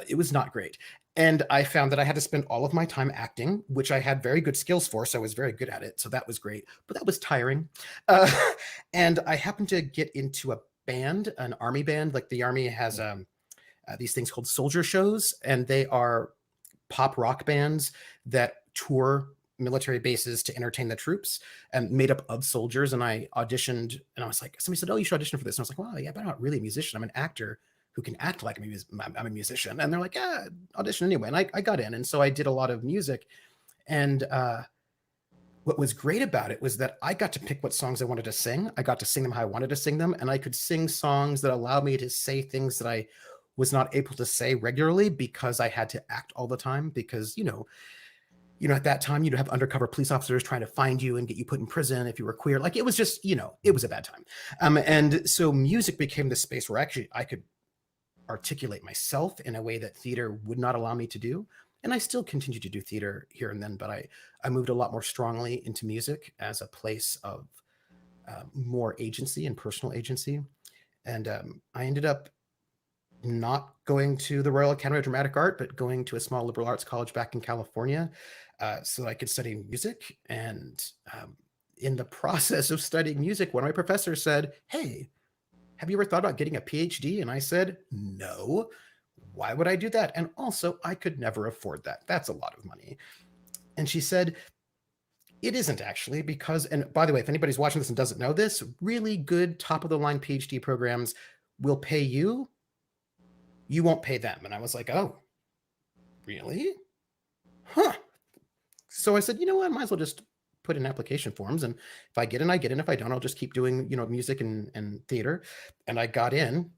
S6: It was not great. And I found that I had to spend all of my time acting, which I had very good skills for. So I was very good at it. So that was great, but that was tiring. And I happened to get into a band, an Army band. Like the Army has these things called soldier shows, and they are pop rock bands that tour military bases to entertain the troops, and made up of soldiers. And I auditioned, and I was like, somebody said, oh, you should audition for this. And I was like, well, yeah, but I'm not really a musician. I'm an actor who can act like I'm a musician. And they're like, yeah, audition anyway. And I got in. And so I did a lot of music. And what was great about it was that I got to pick what songs I wanted to sing. I got to sing them how I wanted to sing them. And I could sing songs that allowed me to say things that I was not able to say regularly because I had to act all the time. Because, at that time, you'd have undercover police officers trying to find you and get you put in prison if you were queer. Like, it was just, it was a bad time. And so music became the space where actually I could articulate myself in a way that theater would not allow me to do. And I still continue to do theater here and then, but I moved a lot more strongly into music as a place of more agency and personal agency. And I ended up not going to the Royal Academy of Dramatic Art, but going to a small liberal arts college back in California so that I could study music. And in the process of studying music, one of my professors said, hey, have you ever thought about getting a PhD? And I said, no, why would I do that? And also, I could never afford that. That's a lot of money. And she said, it isn't actually, because, and by the way, if anybody's watching this and doesn't know this, really good top of the line PhD programs will pay you. You won't pay them. And I was like, oh, really? Huh. So I said, you know what? I might as well just put in application forms. And if I get in, I get in. If I don't, I'll just keep doing, music and theater. And I got in.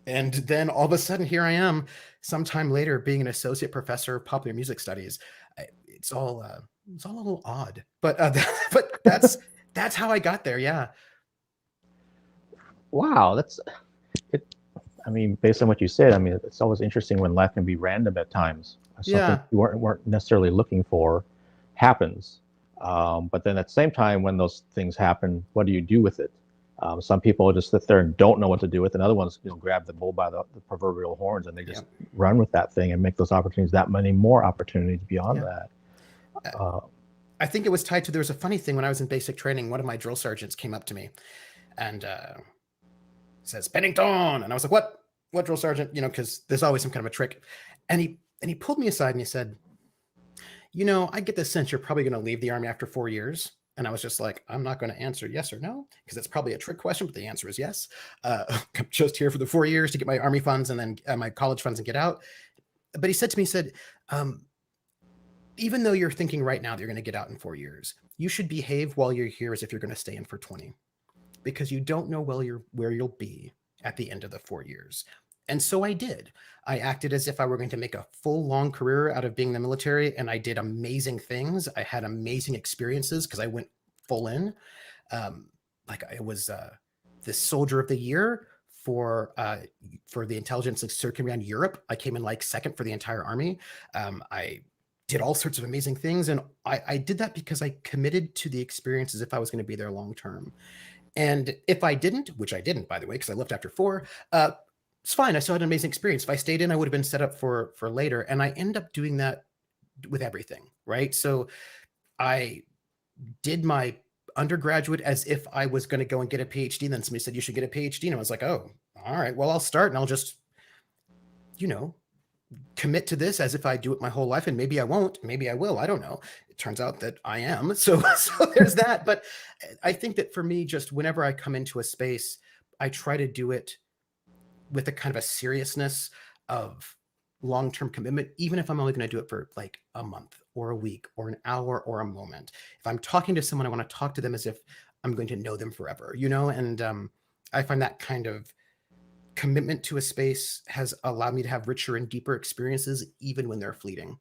S6: And then all of a sudden, here I am, sometime later, being an associate professor of popular music studies. It's all a little odd, but that's how I got there. Yeah.
S1: Wow, that's it. I mean, based on what you said, it's always interesting when life can be random at times. Something you weren't necessarily looking for happens. But then at the same time, when those things happen, what do you do with it? Some people just sit there and don't know what to do with it. And other ones, grab the bull by the proverbial horns, and they just run with that thing and make those opportunities that many more opportunities beyond that.
S6: I think it was tied to, there was a funny thing when I was in basic training. One of my drill sergeants came up to me and says, Pennington. And I was like, what drill sergeant? Because there's always some kind of a trick. And he pulled me aside and he said, I get the sense you're probably going to leave the Army after 4 years. And I was just like, I'm not going to answer yes or no, because that's probably a trick question, but the answer is yes. I'm just here for the 4 years to get my Army funds and then my college funds and get out. But he said to me, even though you're thinking right now that you're going to get out in 4 years, you should behave while you're here as if you're going to stay in for 20, because you don't know where you'll be at the end of the 4 years. And so I did. I acted as if I were going to make a full, long career out of being in the military, and I did amazing things. I had amazing experiences because I went full in. Like I was the Soldier of the Year for the intelligence circuit around Europe. I came in like second for the entire Army. I did all sorts of amazing things, and I did that because I committed to the experience as if I was going to be there long term. And if I didn't, which I didn't, by the way, because I left after 4, it's fine. I still had an amazing experience. If I stayed in, I would have been set up for later. And I end up doing that with everything, right? So I did my undergraduate as if I was going to go and get a PhD. And then somebody said, you should get a PhD. And I was like, oh, all right, well, I'll start and I'll just, commit to this as if I do it my whole life. And maybe I won't, maybe I will. I don't know. It turns out that I am. So there's that. But I think that for me, just whenever I come into a space, I try to do it with a kind of a seriousness of long-term commitment, even if I'm only going to do it for like a month or a week or an hour or a moment. If I'm talking to someone, I want to talk to them as if I'm going to know them forever, and I find that kind of commitment to a space has allowed me to have richer and deeper experiences, even when they're fleeting.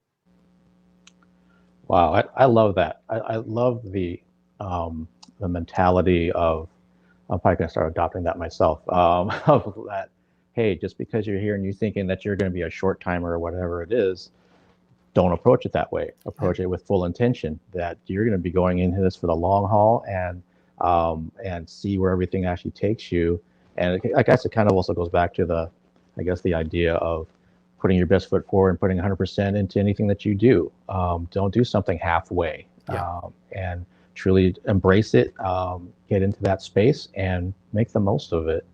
S1: Wow, I love that. I love the mentality of, I'm probably going to start adopting that myself, of that, hey, just because you're here and you're thinking that you're going to be a short timer or whatever it is, don't approach it that way. Approach it with full intention that you're going to be going into this for the long haul and see where everything actually takes you. And I guess it kind of also goes back to the idea of putting your best foot forward and putting 100% into anything that you do. Don't do something halfway, and truly embrace it, get into that space and make the most of it.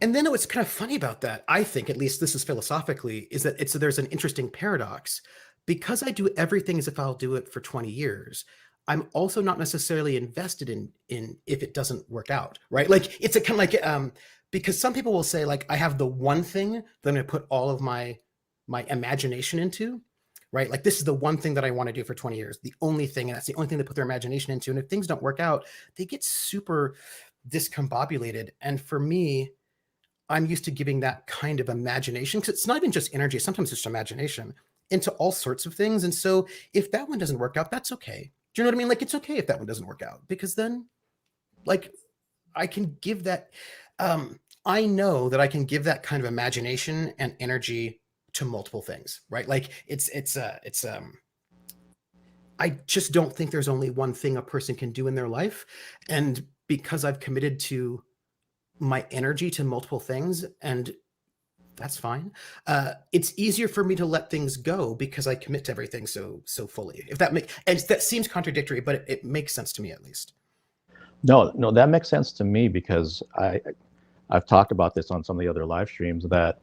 S6: And then what's kind of funny about that, I think, at least this is philosophically, is that there's an interesting paradox. Because I do everything as if I'll do it for 20 years, I'm also not necessarily invested in if it doesn't work out, right? Like it's a kind of like, because some people will say like, I have the one thing that I'm going to put all of my imagination into, right? Like this is the one thing that I want to do for 20 years, the only thing, and that's the only thing they put their imagination into. And if things don't work out, they get super discombobulated. And for me, I'm used to giving that kind of imagination, because it's not even just energy, sometimes it's just imagination, into all sorts of things. And so if that one doesn't work out, that's okay. Do you know what I mean? Like, it's okay if that one doesn't work out, because then like I can give that, I know that I can give that kind of imagination and energy to multiple things, right? Like I just don't think there's only one thing a person can do in their life. And because I've committed to my energy to multiple things, and that's fine. It's easier for me to let things go because I commit to everything so fully. If that seems contradictory, but it makes sense to me at least.
S1: No, that makes sense to me, because I've talked about this on some of the other live streams, that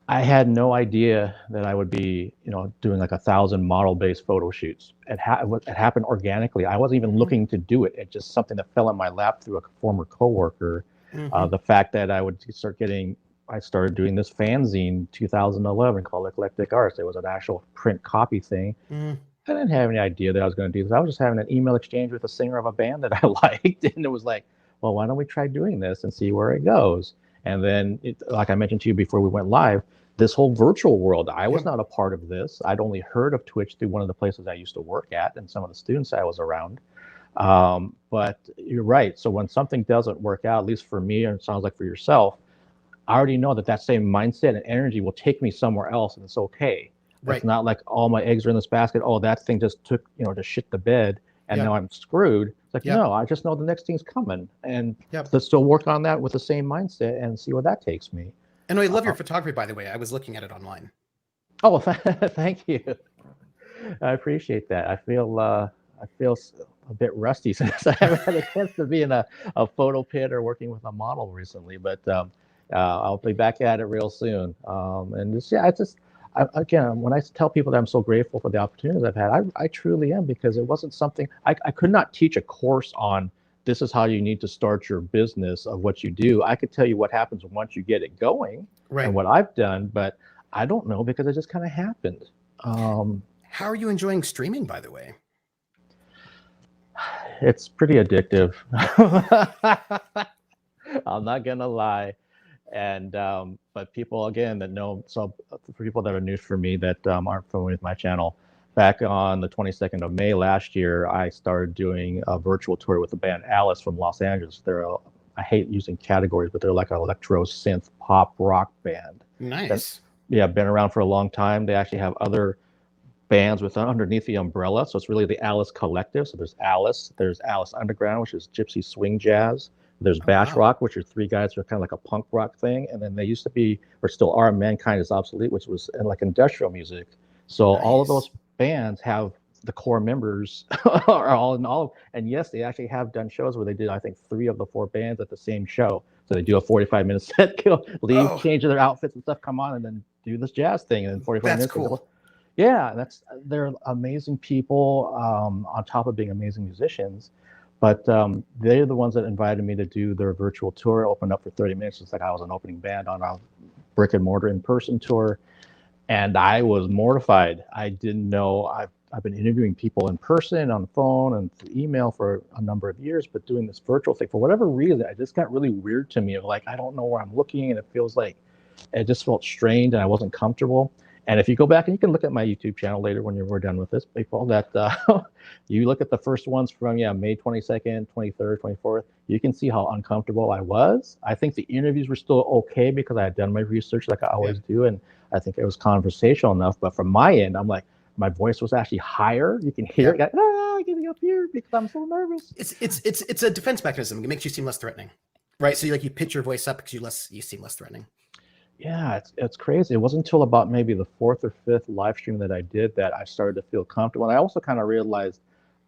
S1: I had no idea that I would be, doing like 1,000 model-based photo shoots. It happened organically. I wasn't even looking to do it. It's just something that fell in my lap through a former coworker. The fact that I started doing this fanzine 2011 called Eclectic Arts. It was an actual print copy thing. I didn't have any idea that I was going to do this. I was just having an email exchange with a singer of a band that I liked, and it was like, well, why don't we try doing this and see where it goes? And then, like I mentioned to you before we went live, this whole virtual world, I was not a part of this. I'd only heard of Twitch through one of the places I used to work at and some of the students I was around. But you're right. So when something doesn't work out, at least for me, and it sounds like for yourself, I already know that same mindset and energy will take me somewhere else, and it's okay. Right. It's not like all my eggs are in this basket. Oh, that thing just took, to shit the bed, and now I'm screwed. It's like, no, I just know the next thing's coming, and let's still work on that with the same mindset and see where that takes me.
S6: And I love your photography, by the way. I was looking at it online.
S1: Oh, thank you. I appreciate that. I feel a bit rusty since I haven't had a chance to be in a photo pit or working with a model recently, but I'll be back at it real soon. And again, when I tell people that I'm so grateful for the opportunities I've had, I truly am, because it wasn't something I could not teach a course on. This is how you need to start your business of what you do. I could tell you what happens once you get it going, and what I've done, but I don't know, because it just kind of happened.
S6: How are you enjoying streaming, by the way?
S1: It's pretty addictive. I'm not gonna lie. And but people, again, that know, so for people that are new for me that aren't familiar with my channel, back on the 22nd of May last year, I started doing a virtual tour with the band Alice from Los Angeles. I hate using categories, but they're like an electro synth pop rock band.
S6: Nice.
S1: Been around for a long time. They actually have other bands with underneath the umbrella. So it's really the Alice Collective. So there's Alice Underground, which is gypsy swing jazz. There's Bash Rock, which are three guys who are kind of like a punk rock thing. And then they used to be, or still are, Mankind is Obsolete, which was like industrial music. So all of those bands have the core members are all in all. And yes, they actually have done shows where they did, I think, 3 of the 4 bands at the same show. So they do a 45-minute set, leave, change their outfits and stuff, come on, and then do this jazz thing. And then 45 minutes.
S6: Cool.
S1: Yeah, they're amazing people on top of being amazing musicians. But they're the ones that invited me to do their virtual tour, open up for 30 minutes. It's like I was an opening band on a brick and mortar in-person tour. And I was mortified. I didn't know. I've been interviewing people in person, on the phone, and through email for a number of years, but doing this virtual thing, for whatever reason, it just got really weird to me. Like, I don't know where I'm looking, and it feels like it just felt strained, and I wasn't comfortable. And if you go back and you can look at my YouTube channel later when we're done with this, people, that you look at the first ones from May 22nd, 23rd, 24th, you can see how uncomfortable I was. I think the interviews were still okay because I had done my research like I always do, and I think it was conversational enough. But from my end, I'm like, my voice was actually higher. You can hear it, getting up here because I'm so nervous.
S6: It's a defense mechanism. It makes you seem less threatening, right? So you pitch your voice up because you seem less threatening.
S1: Yeah, it's crazy. It wasn't until about maybe the 4th or 5th live stream that I did that I started to feel comfortable. And I also kind of realized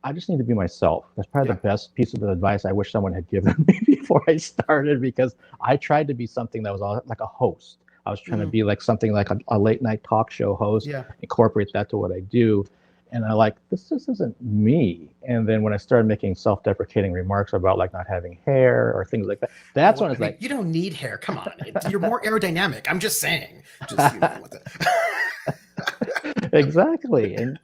S1: I just need to be myself. That's probably the best piece of advice I wish someone had given me before I started, because I tried to be something that was like a host. I was trying to be like something like a late night talk show host, incorporate that to what I do. And I this just isn't me. And then when I started making self-deprecating remarks about like not having hair or things like that, that's when it's like,
S6: you don't need hair. Come on, you're more aerodynamic. I'm just saying. Just,
S1: exactly. And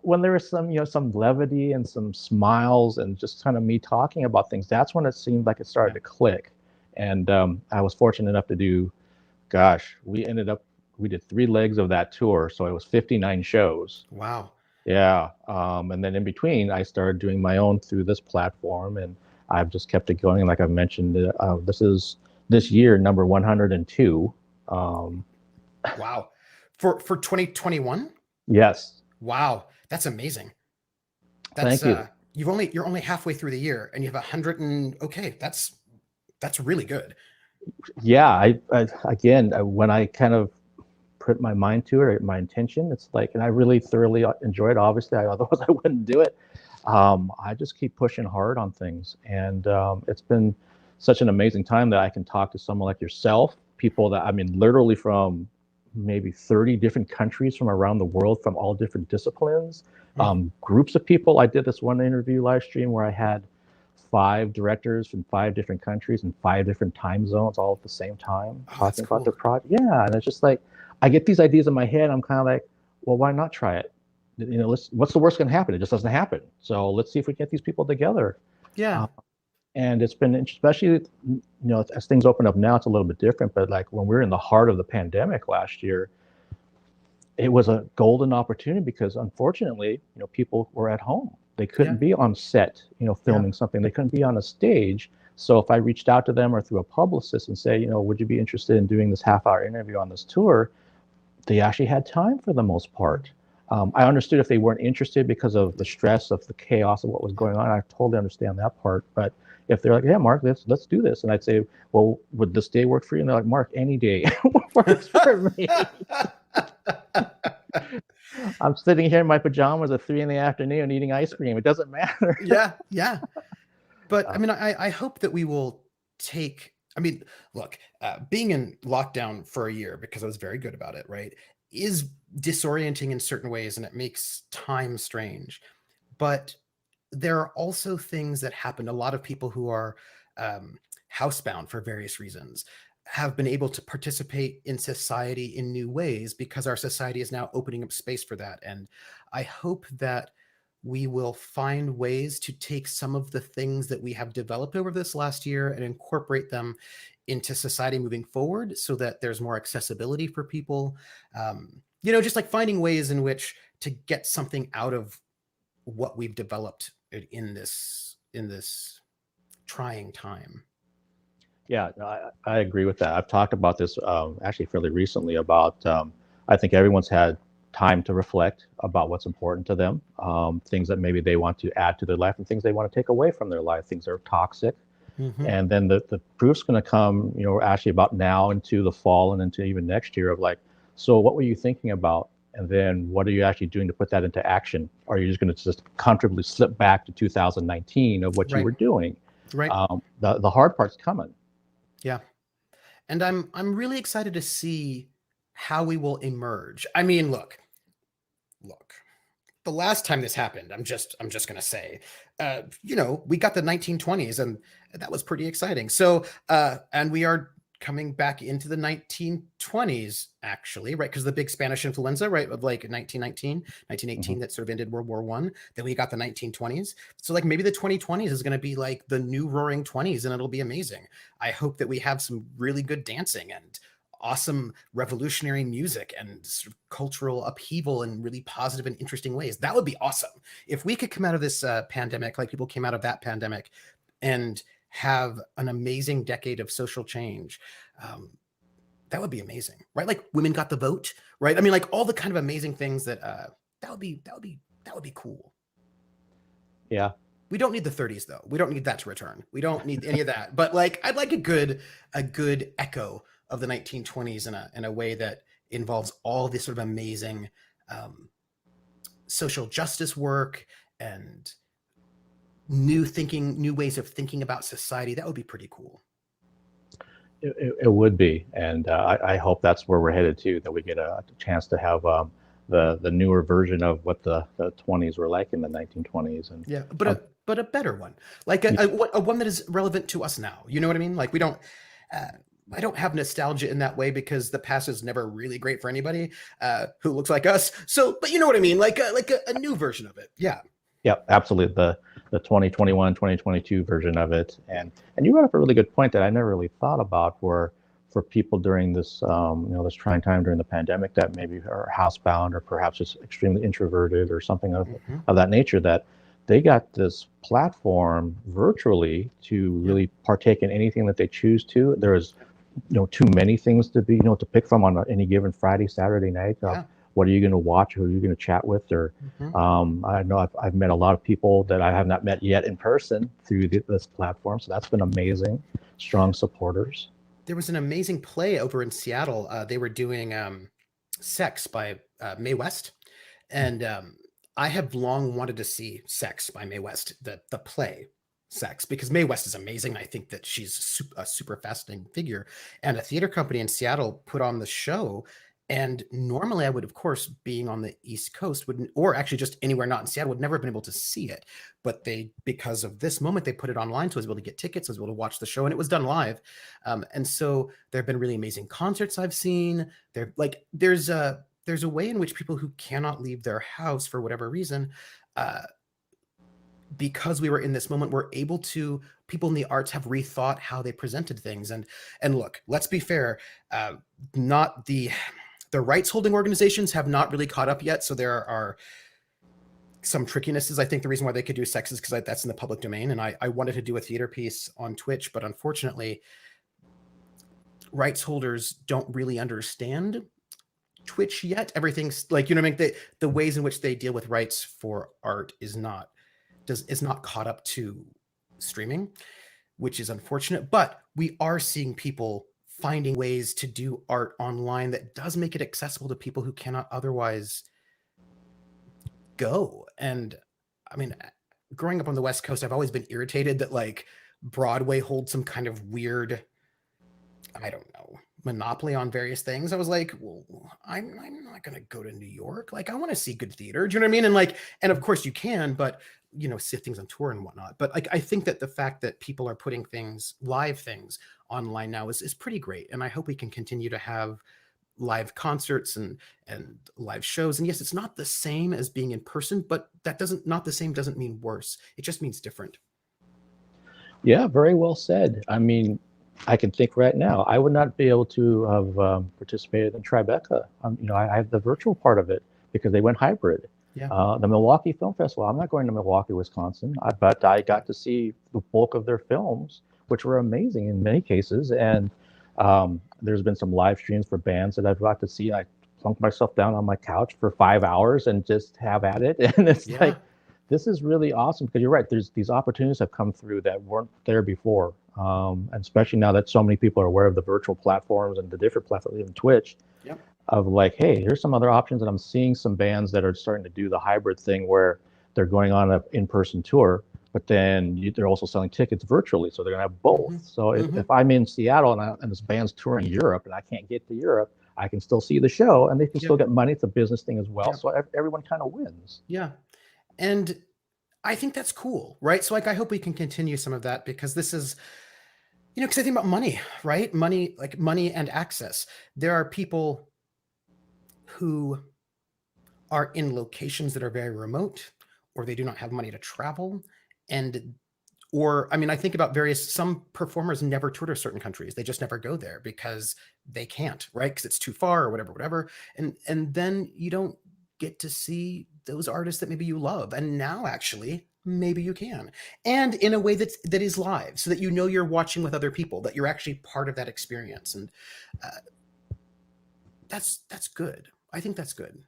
S1: when there was some levity and some smiles and just kind of me talking about things, that's when it seemed like it started to click. And I was fortunate enough to do, we did 3 legs of that tour. So it was 59 shows.
S6: Wow.
S1: Yeah. And then in between, I started doing my own through this platform, and I've just kept it going. Like I've mentioned, this is this year number 102.
S6: Wow. For 2021?
S1: Yes.
S6: Wow. That's amazing.
S1: Thank you.
S6: You're only halfway through the year and you have 100 and that's really good.
S1: Yeah. I again, when I kind of put my mind to it, my intention, it's like, and I really thoroughly enjoy it. Obviously, otherwise I wouldn't do it. I just keep pushing hard on things, and it's been such an amazing time that I can talk to someone like yourself, people that literally from maybe 30 different countries from around the world, from all different disciplines, groups of people. I did this one interview live stream where I had 5 directors from 5 different countries and 5 different time zones all at the same time talking about their project. Yeah, and it's just like, I get these ideas in my head. I'm kind of like, well, why not try it? What's the worst going to happen? It just doesn't happen. So let's see if we can get these people together.
S6: Yeah.
S1: And it's been, especially, as things open up now, it's a little bit different. But like when we were in the heart of the pandemic last year, it was a golden opportunity because unfortunately, people were at home. They couldn't be on set, filming something. They couldn't be on a stage. So if I reached out to them or through a publicist and say, would you be interested in doing this half-hour interview on this tour? They actually had time for the most part. I understood if they weren't interested because of the stress of the chaos of what was going on. I totally understand that part. But if they're like, yeah, Mark, let's do this. And I'd say, well, would this day work for you? And they're like, Mark, any day works for me. I'm sitting here in my pajamas at 3 p.m. eating ice cream. It doesn't matter.
S6: Yeah. But I hope that we will take, look, being in lockdown for a year, because I was very good about it, right, is disorienting in certain ways and it makes time strange. But there are also things that happen. A lot of people who are housebound for various reasons have been able to participate in society in new ways because our society is now opening up space for that. And I hope that we will find ways to take some of the things that we have developed over this last year and incorporate them into society moving forward so that there's more accessibility for people. Just like finding ways in which to get something out of what we've developed in this trying time.
S1: Yeah, I agree with that. I've talked about this actually fairly recently about, I think everyone's had time to reflect about what's important to them, things that maybe they want to add to their life and things they want to take away from their life, things that are toxic. And then the proof's going to come, actually about now into the fall and into even next year of like, so what were you thinking about? And then what are you actually doing to put that into action? Or are you just going to just comfortably slip back to 2019 of what you were doing?
S6: Right.
S1: The hard part's coming.
S6: Yeah. And I'm really excited to see how we will emerge. I mean, look, the last time this happened, I'm just going to say, we got the 1920s and that was pretty exciting. So, and we are coming back into the 1920s, actually, right? Because the big Spanish influenza, right, of like 1919, 1918, that sort of ended World War I. Then we got the 1920s. So like maybe the 2020s is going to be like the new roaring 20s and it'll be amazing. I hope that we have some really good dancing and awesome revolutionary music and sort of cultural upheaval in really positive and interesting ways. That would be awesome. If we could come out of this pandemic, like people came out of that pandemic, and have an amazing decade of social change, that would be amazing, right? Like women got the vote, right? I mean, like all the kind of amazing things that would be cool.
S1: Yeah.
S6: We don't need the 30s though. We don't need that to return. We don't need any of that. But like, I'd like a good echo of the 1920s in a way that involves all this sort of amazing social justice work and new ways of thinking about society. That would be pretty cool.
S1: It would be, and I hope that's where we're headed to. That we get a chance to have the newer version of what the 20s were like in the 1920s, and
S6: yeah, but a better one, like a one that is relevant to us now. You know what I mean? Like we don't. I don't have nostalgia in that way because the past is never really great for anybody who looks like us. So, but you know what I mean? Like a new version of it. Yeah.
S1: Yeah, absolutely. The 2021, 2022 version of it. And you brought up a really good point that I never really thought about for people during this, this trying time during the pandemic that maybe are housebound or perhaps just extremely introverted or something of that nature, that they got this platform virtually to really partake in anything that they choose to. There is too many things to be, to pick from on any given Friday, Saturday night. What are you going to watch? Who are you going to chat with? Or I know I've met a lot of people that I have not met yet in person through this platform. So that's been amazing. Strong supporters.
S6: There was an amazing play over in Seattle. They were doing Sex by Mae West. And I have long wanted to see Sex by Mae West, the play. Sex, because Mae West is amazing. I think that she's a super fascinating figure, and a theater company in Seattle put on the show. And normally I would, of course, being on the East Coast or actually just anywhere not in Seattle, would never have been able to see it. But because of this moment, they put it online. So I was able to get tickets. I was able to watch the show, and it was done live. And so there have been really amazing concerts I've seen. There's a way in which people who cannot leave their house for whatever reason, because we were in this moment, we're able to, people in the arts have rethought how they presented things. And look, let's be fair, not the rights holding organizations have not really caught up yet. So there are some trickinesses. I think the reason why they could do Sex is because that's in the public domain. And I wanted to do a theater piece on Twitch, but unfortunately, rights holders don't really understand Twitch yet. Everything's like, what I mean? The ways in which they deal with rights for art is not caught up to streaming, which is unfortunate. But we are seeing people finding ways to do art online that does make it accessible to people who cannot otherwise go. And I mean, growing up on the West Coast, I've always been irritated that like Broadway holds some kind of weird, I don't know, monopoly on various things. I was like, well, I'm not going to go to New York. Like, I want to see good theater. Do you know what I mean? And of course you can, but see things on tour and whatnot. But like, I think that the fact that people are putting live things online now is pretty great. And I hope we can continue to have live concerts and live shows. And yes, it's not the same as being in person, but that not the same doesn't mean worse. It just means different.
S1: Yeah, very well said. I mean, I can think right now, I would not be able to have participated in Tribeca. I have the virtual part of it because they went hybrid.
S6: Yeah.
S1: The Milwaukee Film Festival, I'm not going to Milwaukee, Wisconsin, but I got to see the bulk of their films, which were amazing in many cases. And there's been some live streams for bands that I've got to see. I plunk myself down on my couch for 5 hours and just have at it. And it's like, this is really awesome, because you're right. There's these opportunities have come through that weren't there before. And especially now that so many people are aware of the virtual platforms and the different platforms, even Twitch, of like, hey, here's some other options. And I'm seeing some bands that are starting to do the hybrid thing where they're going on an in-person tour, but then they're also selling tickets virtually. So they're going to have both. So if I'm in Seattle and this band's touring Europe and I can't get to Europe, I can still see the show and they can still get money. It's a business thing as well. So everyone kind of wins.
S6: Yeah. And I think that's cool, right? So like, I hope we can continue some of that, because this is, because I think about money, right? Money and access. There are people who are in locations that are very remote, or they do not have money to travel. I think about some performers never tour to certain countries. They just never go there because they can't, right? Because it's too far or whatever. And then you don't get to see those artists that maybe you love. And now actually, maybe you can. And in a way that is live, so that you're watching with other people, that you're actually part of that experience. And that's good. I think that's good.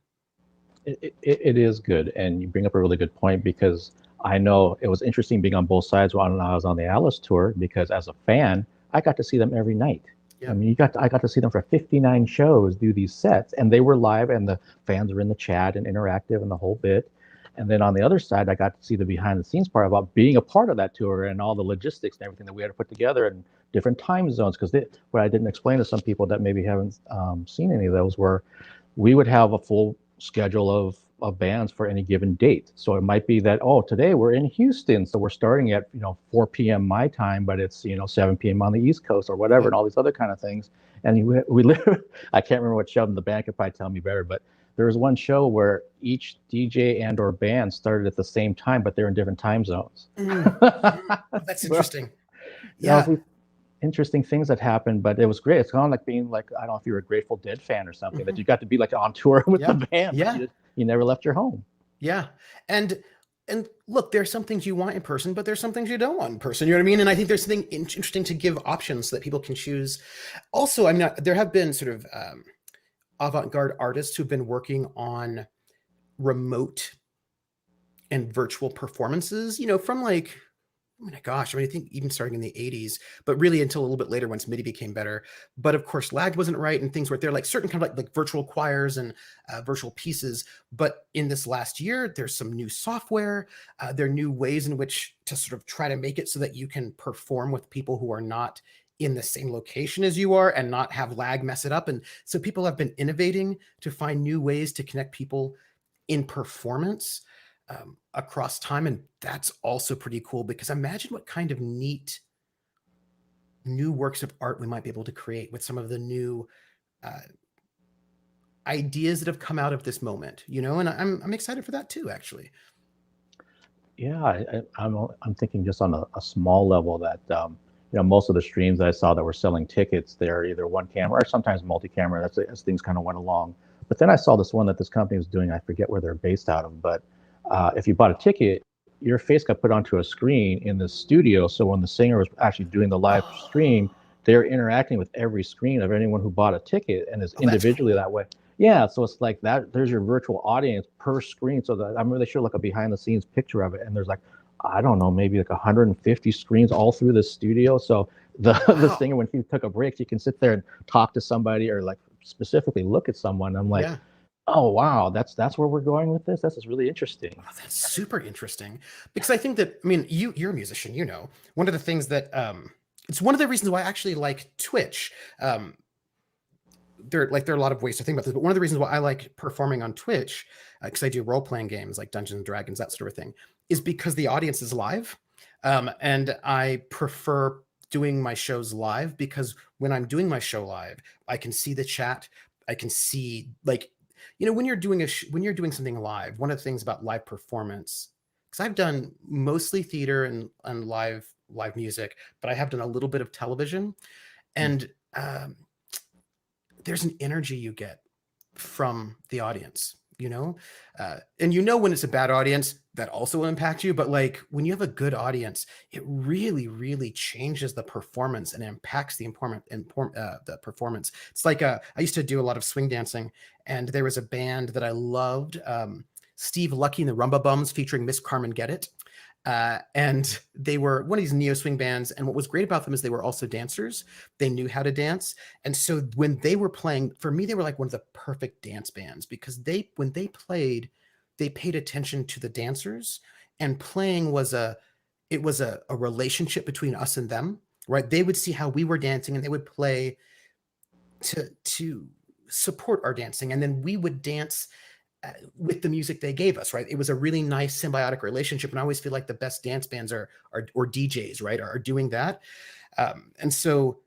S1: It is good. And you bring up a really good point, because I know it was interesting being on both sides when I was on the Alice tour, because as a fan, I got to see them every night. I mean, I got to see them for 59 shows do these sets, and they were live, and the fans were in the chat and interactive and the whole bit. And then on the other side, I got to see the behind the scenes part about being a part of that tour and all the logistics and everything that we had to put together in different time zones. Because what I didn't explain to some people that maybe haven't seen any of those, were we would have a full schedule of bands for any given date. So it might be that, today we're in Houston, so we're starting at 4 p.m. my time, but it's 7 p.m. on the East Coast or whatever, and all these other kind of things. And we live, I can't remember what show, the band could probably tell me better, but there was one show where each DJ and or band started at the same time, but they're in different time zones.
S6: That's interesting.
S1: Interesting things that happened, but it was great. It's kind of like being like, I don't know if you're a Grateful Dead fan or something, that you got to be like on tour with the band. You never left your home.
S6: Yeah. And look, there's some things you want in person, but there's some things you don't want in person. You know what I mean? And I think there's something interesting to give options so that people can choose. Also, I mean, there have been sort of avant-garde artists who've been working on remote and virtual performances, from like, oh my gosh, I think even starting in the 80s, but really until a little bit later once MIDI became better. But of course, lag wasn't right, and things were there, like certain kind of like virtual choirs and virtual pieces. But in this last year, there's some new software. There are new ways in which to sort of try to make it so that you can perform with people who are not in the same location as you are and not have lag mess it up. And so people have been innovating to find new ways to connect people in performance across time. And that's also pretty cool, because imagine what kind of neat new works of art we might be able to create with some of the new ideas that have come out of this moment, and I'm excited for that too, actually.
S1: Yeah, I'm thinking just on a small level that, most of the streams that I saw that were selling tickets, they're either one camera or sometimes multi-camera. That's as things kind of went along. But then I saw this one that this company was doing. I forget where they're based out of, but if you bought a ticket, your face got put onto a screen in the studio. So when the singer was actually doing the live stream, they're interacting with every screen of anyone who bought a ticket, and is individually that way. Yeah, so it's like that. There's your virtual audience per screen. So that I'm really sure like a behind the scenes picture of it, and there's like, I don't know, maybe like 150 screens all through the studio. So the singer, when he took a break, you can sit there and talk to somebody or like specifically look at someone. I'm like, oh wow, that's where we're going with this. This is really interesting.
S6: Oh, that's super interesting, because I think that, you're a musician, one of the things that it's one of the reasons why I actually like Twitch. There are a lot of ways to think about this, but one of the reasons why I like performing on Twitch, because I do role-playing games like Dungeons and Dragons, that sort of thing, is because the audience is live. And I prefer doing my shows live, because when I'm doing my show live, I can see the chat. I can see, like, when you're doing something live, one of the things about live performance, because I've done mostly theater and live music, but I have done a little bit of television, and there's an energy you get from the audience. you know? And you know when it's a bad audience, that also will impact you. But like when you have a good audience, it really, really changes the performance and impacts the performance. It's like I used to do a lot of swing dancing, and there was a band that I loved, Steve Lucky and the Rumba Bums, featuring Miss Carmen Get It. And they were one of these neo swing bands. And what was great about them is they were also dancers. They knew how to dance. And so when they were playing, for me, they were like one of the perfect dance bands, because when they played, they paid attention to the dancers, and playing was a relationship between us and them, right? They would see how we were dancing and they would play to support our dancing. And then we would dance with the music they gave us, right? It was a really nice symbiotic relationship. And I always feel like the best dance bands or DJs, right, are doing that. And so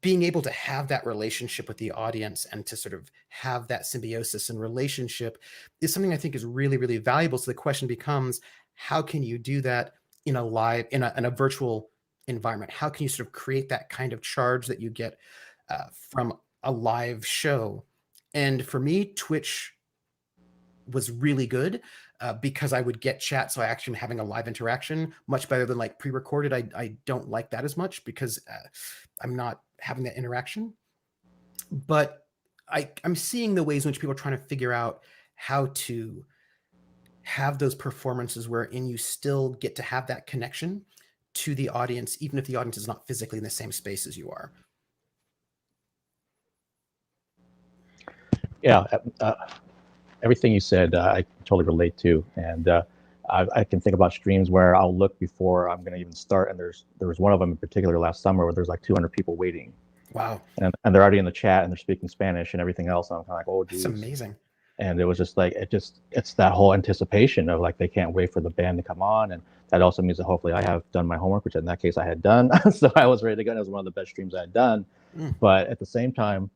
S6: being able to have that relationship with the audience and to sort of have that symbiosis and relationship is something I think is really, really valuable. So the question becomes, how can you do that in a virtual environment? How can you sort of create that kind of charge that you get from a live show? And for me, Twitch was really good because I would get chat. So I actually am having a live interaction much better than like pre-recorded. I don't like that as much because I'm not having that interaction. But I'm seeing the ways in which people are trying to figure out how to have those performances wherein you still get to have that connection to the audience, even if the audience is not physically in the same space as you are.
S1: Yeah. Everything you said, I totally relate to. And I can think about streams where I'll look before I'm going to even start. And there was one of them in particular last summer where there's like 200 people waiting.
S6: Wow.
S1: And they're already in the chat and they're speaking Spanish and everything else. And I'm kind of like, oh, geez.
S6: It's amazing.
S1: And it was just like, it's that whole anticipation of like, they can't wait for the band to come on. And that also means that hopefully I have done my homework, which in that case I had done. So I was ready to go. And it was one of the best streams I had done. But at the same time,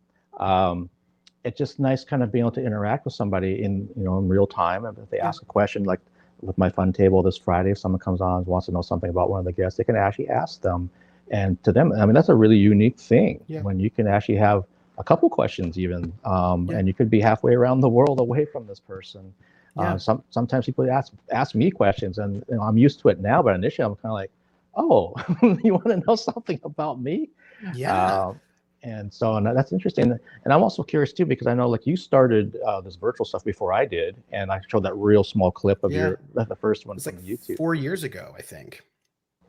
S1: it's just nice kind of being able to interact with somebody in real time. If they ask a question, like with my fun table this Friday, if someone comes on and wants to know something about one of the guests, they can actually ask them. And to them, I mean, that's a really unique thing when you can actually have a couple questions even, and you could be halfway around the world away from this person. Sometimes people ask me questions, and I'm used to it now, but initially I'm kind of like, oh, you want to know something about me? And so that's interesting. And I'm also curious too, because I know like you started this virtual stuff before I did, and I showed that real small clip of the first one from YouTube.
S6: 4 years ago, I think.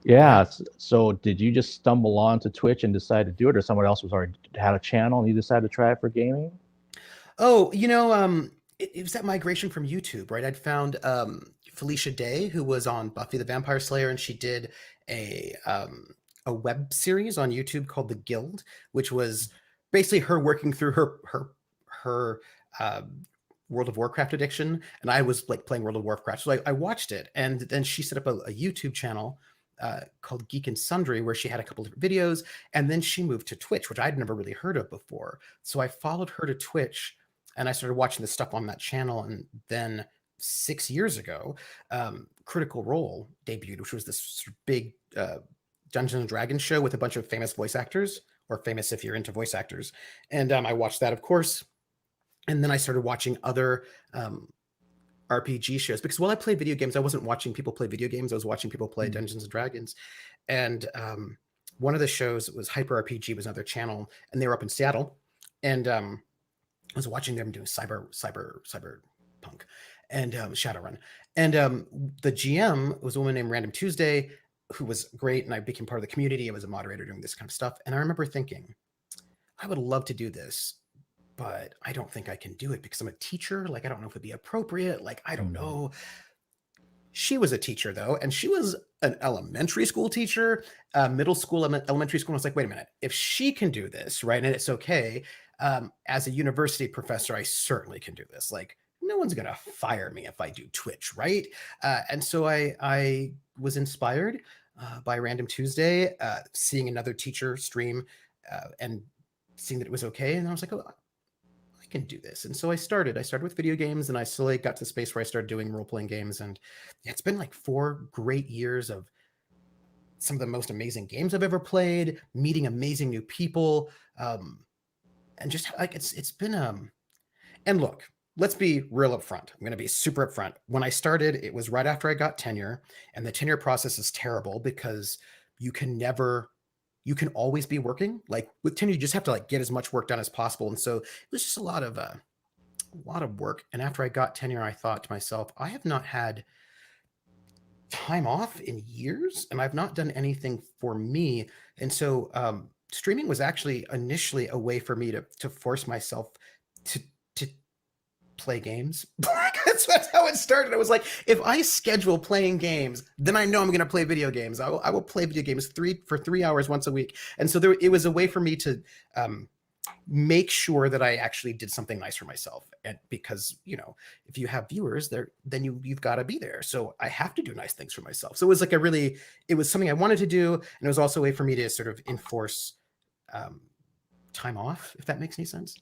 S1: Yeah. So did you just stumble onto Twitch and decide to do it, or someone else was already had a channel and you decided to try it for gaming?
S6: Oh, it was that migration from YouTube, right? I'd found Felicia Day, who was on Buffy the Vampire Slayer, and she did a web series on YouTube called The Guild, which was basically her working through her World of Warcraft addiction. And I was like playing World of Warcraft. So I watched it. And then she set up a YouTube channel called Geek and Sundry, where she had a couple different videos. And then she moved to Twitch, which I'd never really heard of before. So I followed her to Twitch and I started watching the stuff on that channel. And then 6 years ago, Critical Role debuted, which was this sort of big Dungeons and Dragons show with a bunch of famous voice actors, or famous if you're into voice actors. And I watched that, of course. And then I started watching other RPG shows, because while I played video games, I wasn't watching people play video games. I was watching people play Dungeons and Dragons. And one of the shows was Hyper RPG, was another channel, and they were up in Seattle. And I was watching them doing cyberpunk and Shadowrun. And the GM was a woman named Random Tuesday, who was great, and I became part of the community. I was a moderator doing this kind of stuff. And I remember thinking, I would love to do this, but I don't think I can do it because I'm a teacher. Like, I don't know if it'd be appropriate. Like, I don't know. She was a teacher though, and she was an elementary school teacher, middle school, elementary school. And I was like, wait a minute, if she can do this, right, and it's okay, as a university professor, I certainly can do this. Like, no one's gonna fire me if I do Twitch, right? And so I was inspired by Random Tuesday, seeing another teacher stream and seeing that it was okay. And I was like, oh, I can do this. And so I started with video games, and I slowly got to the space where I started doing role-playing games. And it's been like 4 great years of some of the most amazing games I've ever played, meeting amazing new people. And just like, it's been, and look, let's be real upfront. I'm going to be super upfront. When I started, it was right after I got tenure, and the tenure process is terrible because you can always be working. Like with tenure, you just have to like get as much work done as possible. And so it was just a lot of work. And after I got tenure, I thought to myself, I have not had time off in years, and I've not done anything for me. And so streaming was actually initially a way for me to force myself to play games. That's how it started. I was like, if I schedule playing games, then I know I'm going to play video games. I will play video games for 3 hours once a week. And so it was a way for me to make sure that I actually did something nice for myself. And because, you know, if you have viewers there, then you've got to be there. So I have to do nice things for myself. So it was like it was something I wanted to do. And it was also a way for me to sort of enforce time off, if that makes any sense.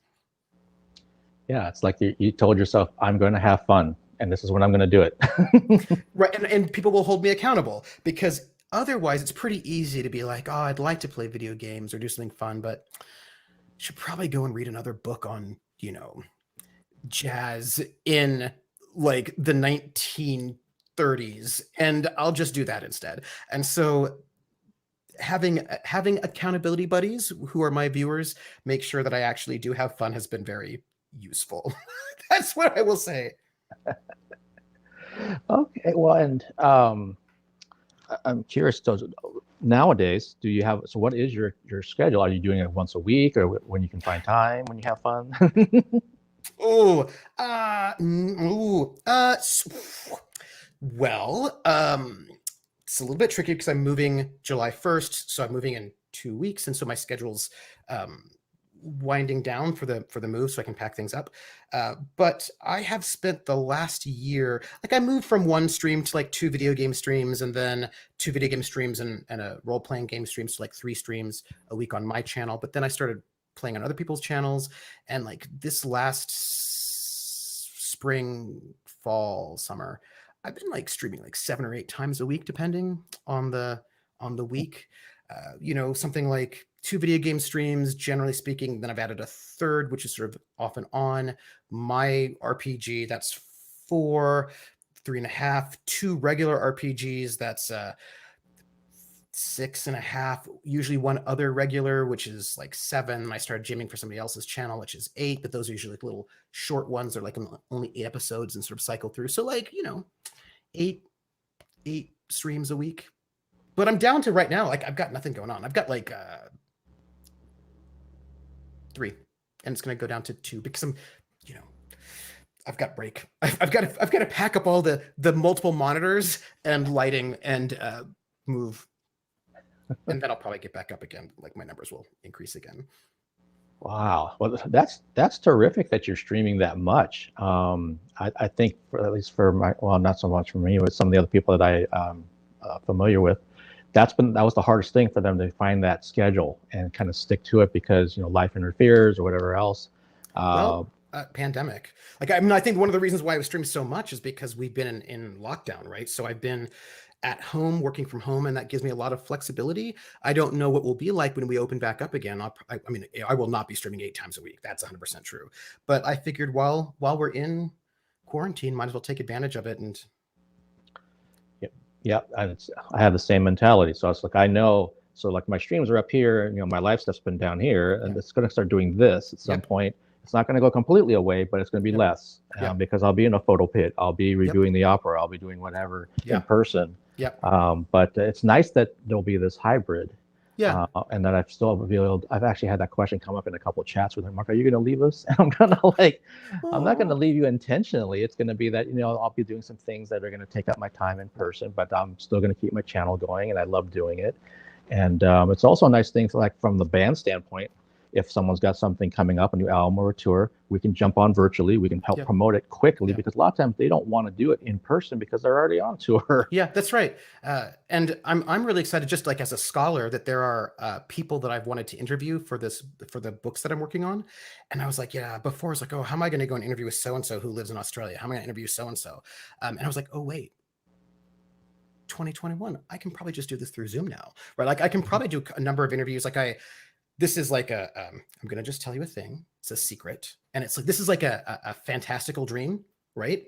S1: Yeah, it's like you told yourself, I'm going to have fun, and this is when I'm going to do it.
S6: Right, and people will hold me accountable, because otherwise it's pretty easy to be like, oh, I'd like to play video games or do something fun, but I should probably go and read another book on, you know, jazz in like the 1930s, and I'll just do that instead. And so having accountability buddies who are my viewers make sure that I actually do have fun has been very useful. That's what I will say.
S1: Okay, well, and I'm curious, nowadays, do you have, so what is your schedule? Are you doing it once a week, or when you can find time, when you have fun?
S6: Well, it's a little bit tricky because I'm moving July 1st, so I'm moving in 2 weeks, and so my schedule's winding down for the move, so I can pack things up. But I have spent the last year, like I moved from one stream to like 2 video game streams, and then 2 video game streams and a role-playing game streams to like 3 streams a week on my channel. But then I started playing on other people's channels, and like this last spring, fall, summer, I've been like streaming like 7 or 8 times a week, depending on the week. You know, something like 2 video game streams, generally speaking. Then I've added a third, which is sort of off and on. My RPG, that's 4, 3.5. 2 regular RPGs, that's 6.5. Usually 1 other regular, which is like 7. I started jamming for somebody else's channel, which is 8. But those are usually like little short ones. They're like only 8 episodes and sort of cycle through. So like, you know, 8 streams a week. But I'm down to right now, like I've got nothing going on. I've got like 3, and it's going to go down to 2 because I'm, you know, I've got break. I've got to pack up all the multiple monitors and lighting and move, and then I'll probably get back up again. Like my numbers will increase again.
S1: Wow, well, that's terrific that you're streaming that much. I think at least for my, well, not so much for me, but some of the other people that I familiar with, that was the hardest thing for them, to find that schedule and kind of stick to it, because, you know, life interferes or whatever else.
S6: Pandemic. Like, I mean, I think one of the reasons why I was streaming so much is because we've been in lockdown, right? So I've been at home, working from home, and that gives me a lot of flexibility. I don't know what will be like when we open back up again. I mean, I will not be streaming 8 times a week. That's 100% true. But I figured while we're in quarantine, might as well take advantage of it. And
S1: yeah, I have the same mentality. So it's like, I know, so like my streams are up here, and, you know, my live stuff's been down here, and it's going to start doing this at some point. It's not going to go completely away, but it's going to be less, because I'll be in a photo pit. I'll be reviewing the opera. I'll be doing whatever in person. But it's nice that there'll be this hybrid. And that I've actually had that question come up in a couple of chats with him. Mark, are you going to leave us? And I'm going to like, I'm not going to leave you intentionally. It's going to be that, you know, I'll be doing some things that are going to take up my time in person, but I'm still going to keep my channel going, and I love doing it. And it's also a nice thing, like from the band standpoint. If someone's got something coming up, a new album or a tour, we can jump on virtually. We can help promote it quickly, because a lot of times they don't want to do it in person because they're already on tour.
S6: Yeah, that's right. And I'm really excited, just like as a scholar, that there are people that I've wanted to interview for the books that I'm working on. And I was like, before I was like, oh, how am I going to go and interview with so-and-so who lives in Australia? How am I going to interview so-and-so? And I was like, oh, wait. 2021, I can probably just do this through Zoom now, right? Like I can probably do a number of interviews. Like this is like I'm gonna just tell you a thing. It's a secret, and it's like this is like a fantastical dream, right?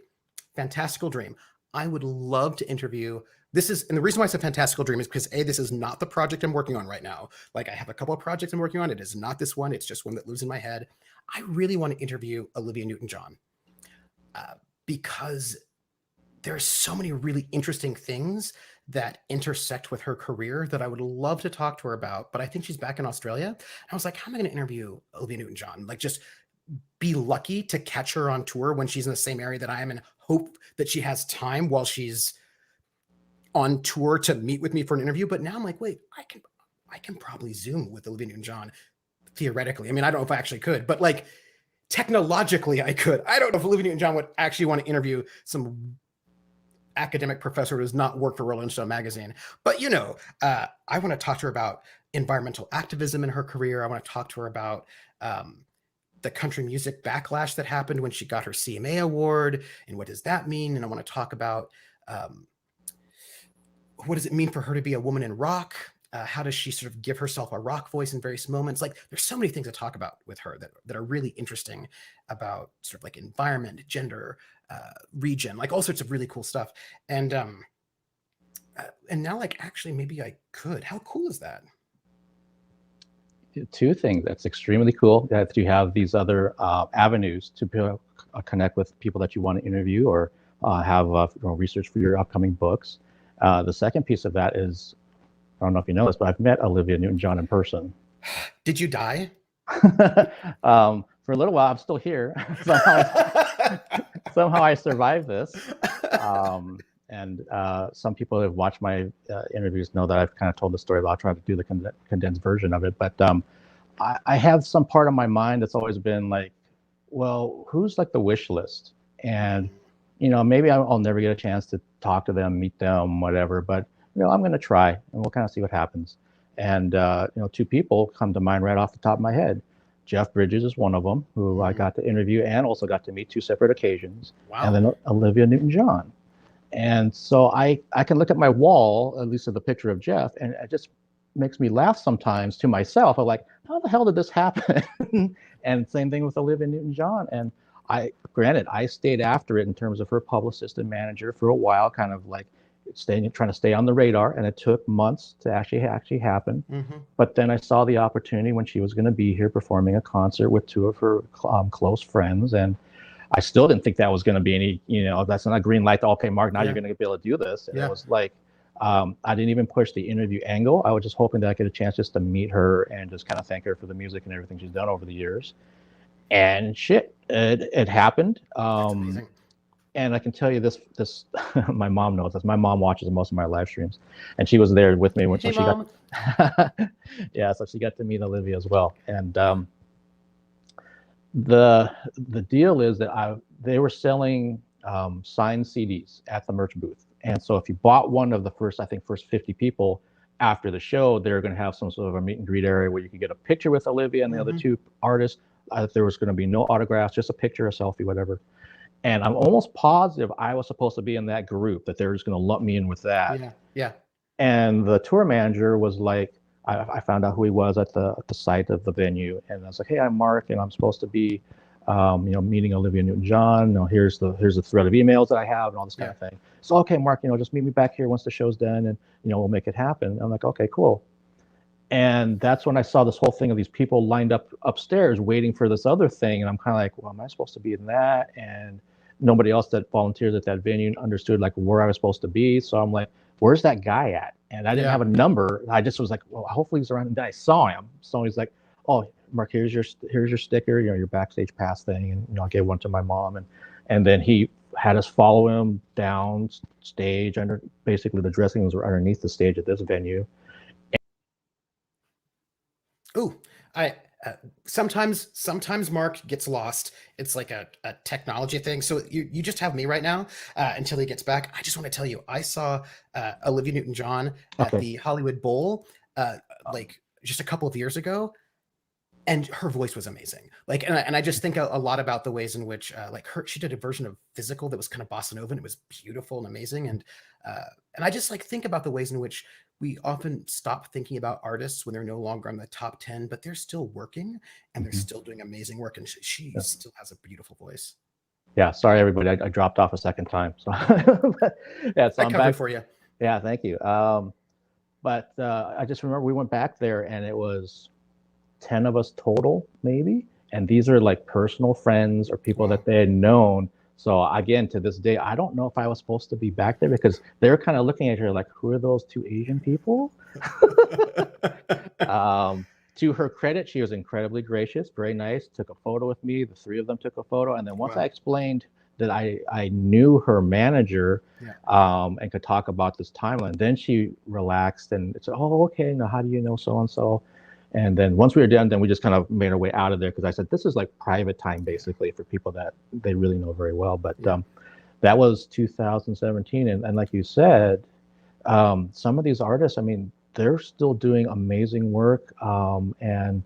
S6: Fantastical dream. I would love to interview. This is, and the reason why it's a fantastical dream is because this is not the project I'm working on right now. Like I have a couple of projects I'm working on. It is not this one. It's just one that lives in my head. I really want to interview Olivia Newton-John because there's so many really interesting things that intersect with her career that I would love to talk to her about, but I think she's back in Australia. And I was like, how am I going to interview Olivia Newton-John? Like just be lucky to catch her on tour when she's in the same area that I am and hope that she has time while she's on tour to meet with me for an interview. But now I'm like, wait, I can probably Zoom with Olivia Newton-John theoretically. I mean, I don't know if I actually could, but like technologically I could. I don't know if Olivia Newton-John would actually want to interview some academic professor who does not work for Rolling Stone magazine. But I want to talk to her about environmental activism in her career. I want to talk to her about the country music backlash that happened when she got her CMA award and what does that mean? And I want to talk about what does it mean for her to be a woman in rock? How does she sort of give herself a rock voice in various moments? Like there's so many things to talk about with her that are really interesting about sort of like environment, gender, region, like all sorts of really cool stuff. And now like actually maybe I could. How cool is that?
S1: Two things that's extremely cool, that you have these other avenues to connect with people that you want to interview or have research for your upcoming books. The second piece of that is, I don't know if you know this, but I've met Olivia Newton-John in person.
S6: Did you die?
S1: For a little while, I'm still here. Somehow I survived this. And some people who have watched my interviews know that I've kind of told the story, but I'll try to do the condensed version of it. But I have some part of my mind that's always been like, well, who's like the wish list? And, maybe I'll never get a chance to talk to them, meet them, whatever. But, I'm going to try and we'll kind of see what happens. And, two people come to mind right off the top of my head. Jeff Bridges is one of them, who I got to interview and also got to meet 2 separate occasions.
S6: Wow.
S1: And then Olivia Newton-John. And so I can look at my wall, at least of the picture of Jeff, and it just makes me laugh sometimes to myself. I'm like, how the hell did this happen? And same thing with Olivia Newton-John. And I stayed after it in terms of her publicist and manager for a while, kind of like trying to stay on the radar. And it took months to actually happen.
S6: Mm-hmm.
S1: But then I saw the opportunity when she was going to be here performing a concert with 2 of her close friends. And I still didn't think that was going to be any, that's not a green light to, okay, Mark, now you're going to be able to do this. And it was like, I didn't even push the interview angle. I was just hoping that I get a chance just to meet her and just kind of thank her for the music and everything she's done over the years. And it happened.
S6: That's amazing.
S1: And I can tell you this, my mom knows this. My mom watches most of my live streams, and she was there with me when
S6: Hey,
S1: she
S6: Mom.
S1: so she got to meet Olivia as well. And the deal is that they were selling signed CDs at the merch booth. And so if you bought one of the first 50 people after the show, they're going to have some sort of a meet and greet area where you can get a picture with Olivia and the other 2 artists. There was going to be no autographs, just a picture, a selfie, whatever. And I'm almost positive I was supposed to be in that group, that they're just going to lump me in with that.
S6: Yeah.
S1: And the tour manager was like, I found out who he was at the site of the venue, and I was like, hey, I'm Mark, and I'm supposed to be, meeting Olivia Newton-John. Here's the thread of emails that I have and all this kind of thing. So, okay, Mark, just meet me back here once the show's done, and we'll make it happen. I'm like, okay, cool. And that's when I saw this whole thing of these people lined up upstairs waiting for this other thing, and I'm kind of like, well, am I supposed to be in that? And nobody else that volunteered at that venue understood like where I was supposed to be. So I'm like, where's that guy at? And I didn't have a number. I just was like, well, hopefully he's around. And then I saw him. So he's like, oh, Mark, here's your sticker, your backstage pass thing. And, I gave one to my mom. And then he had us follow him down stage under basically the dressing rooms were underneath the stage at this venue.
S6: Ooh, sometimes Mark gets lost. It's like a technology thing. So you just have me right now until he gets back. I just want to tell you, I saw Olivia Newton-John at the Hollywood Bowl like just a couple of years ago. and her voice was amazing. Like, and I just think a lot about the ways in which, like she did a version of Physical that was kind of bossa nova, and it was beautiful and amazing. And I just like think about the ways in which we often stop thinking about artists when they're no longer on the top 10, but they're still working and they're still doing amazing work. And she still has a beautiful voice.
S1: Yeah, sorry everybody, I dropped off a second time. So yeah, so
S6: I
S1: I'm
S6: covered
S1: back
S6: for you.
S1: Yeah, thank you. But I just remember we went back there and it was 10 of us total, maybe. And these are like personal friends or people that they had known. So again, to this day, I don't know if I was supposed to be back there because they're kind of looking at her like, who are those two Asian people? To her credit, she was incredibly gracious, very nice, took a photo with me. The three of them took a photo. And then once I explained that I knew her manager and could talk about this timeline, then she relaxed and said, oh, okay, now how do you know so-and-so? And then once we were done, then we just kind of made our way out of there because I said, this is like private time basically for people that they really know very well. But that was 2017. And like you said, some of these artists, I mean, they're still doing amazing work. And,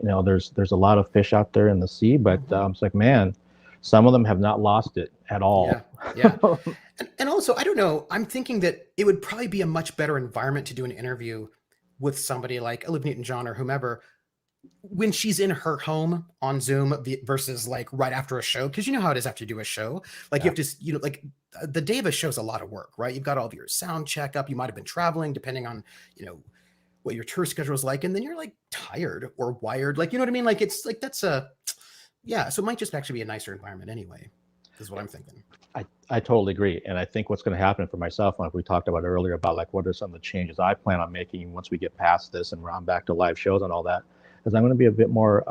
S1: you know, there's a lot of fish out there in the sea, but it's like, man, some of them have not lost it at all.
S6: Yeah. And also, I don't know, I'm thinking that it would probably be a much better environment to do an interview with somebody like Olivia Newton-John or whomever when she's in her home on Zoom versus like right after a show. Cause you know how it is after you do a show, like you have to, you know, like the day of a show is a lot of work, right? You've got all of your sound check up. You might've been traveling depending on, you know, what your tour schedule is like. And then you're like tired or wired. Like, you know what I mean? Like, it's like, that's so it might just actually be a nicer environment anyway, is what I'm thinking.
S1: I totally agree. And I think what's going to happen for myself, like we talked about earlier about like, what are some of the changes I plan on making once we get past this and I'm back to live shows and all that, is I'm going to be a bit more,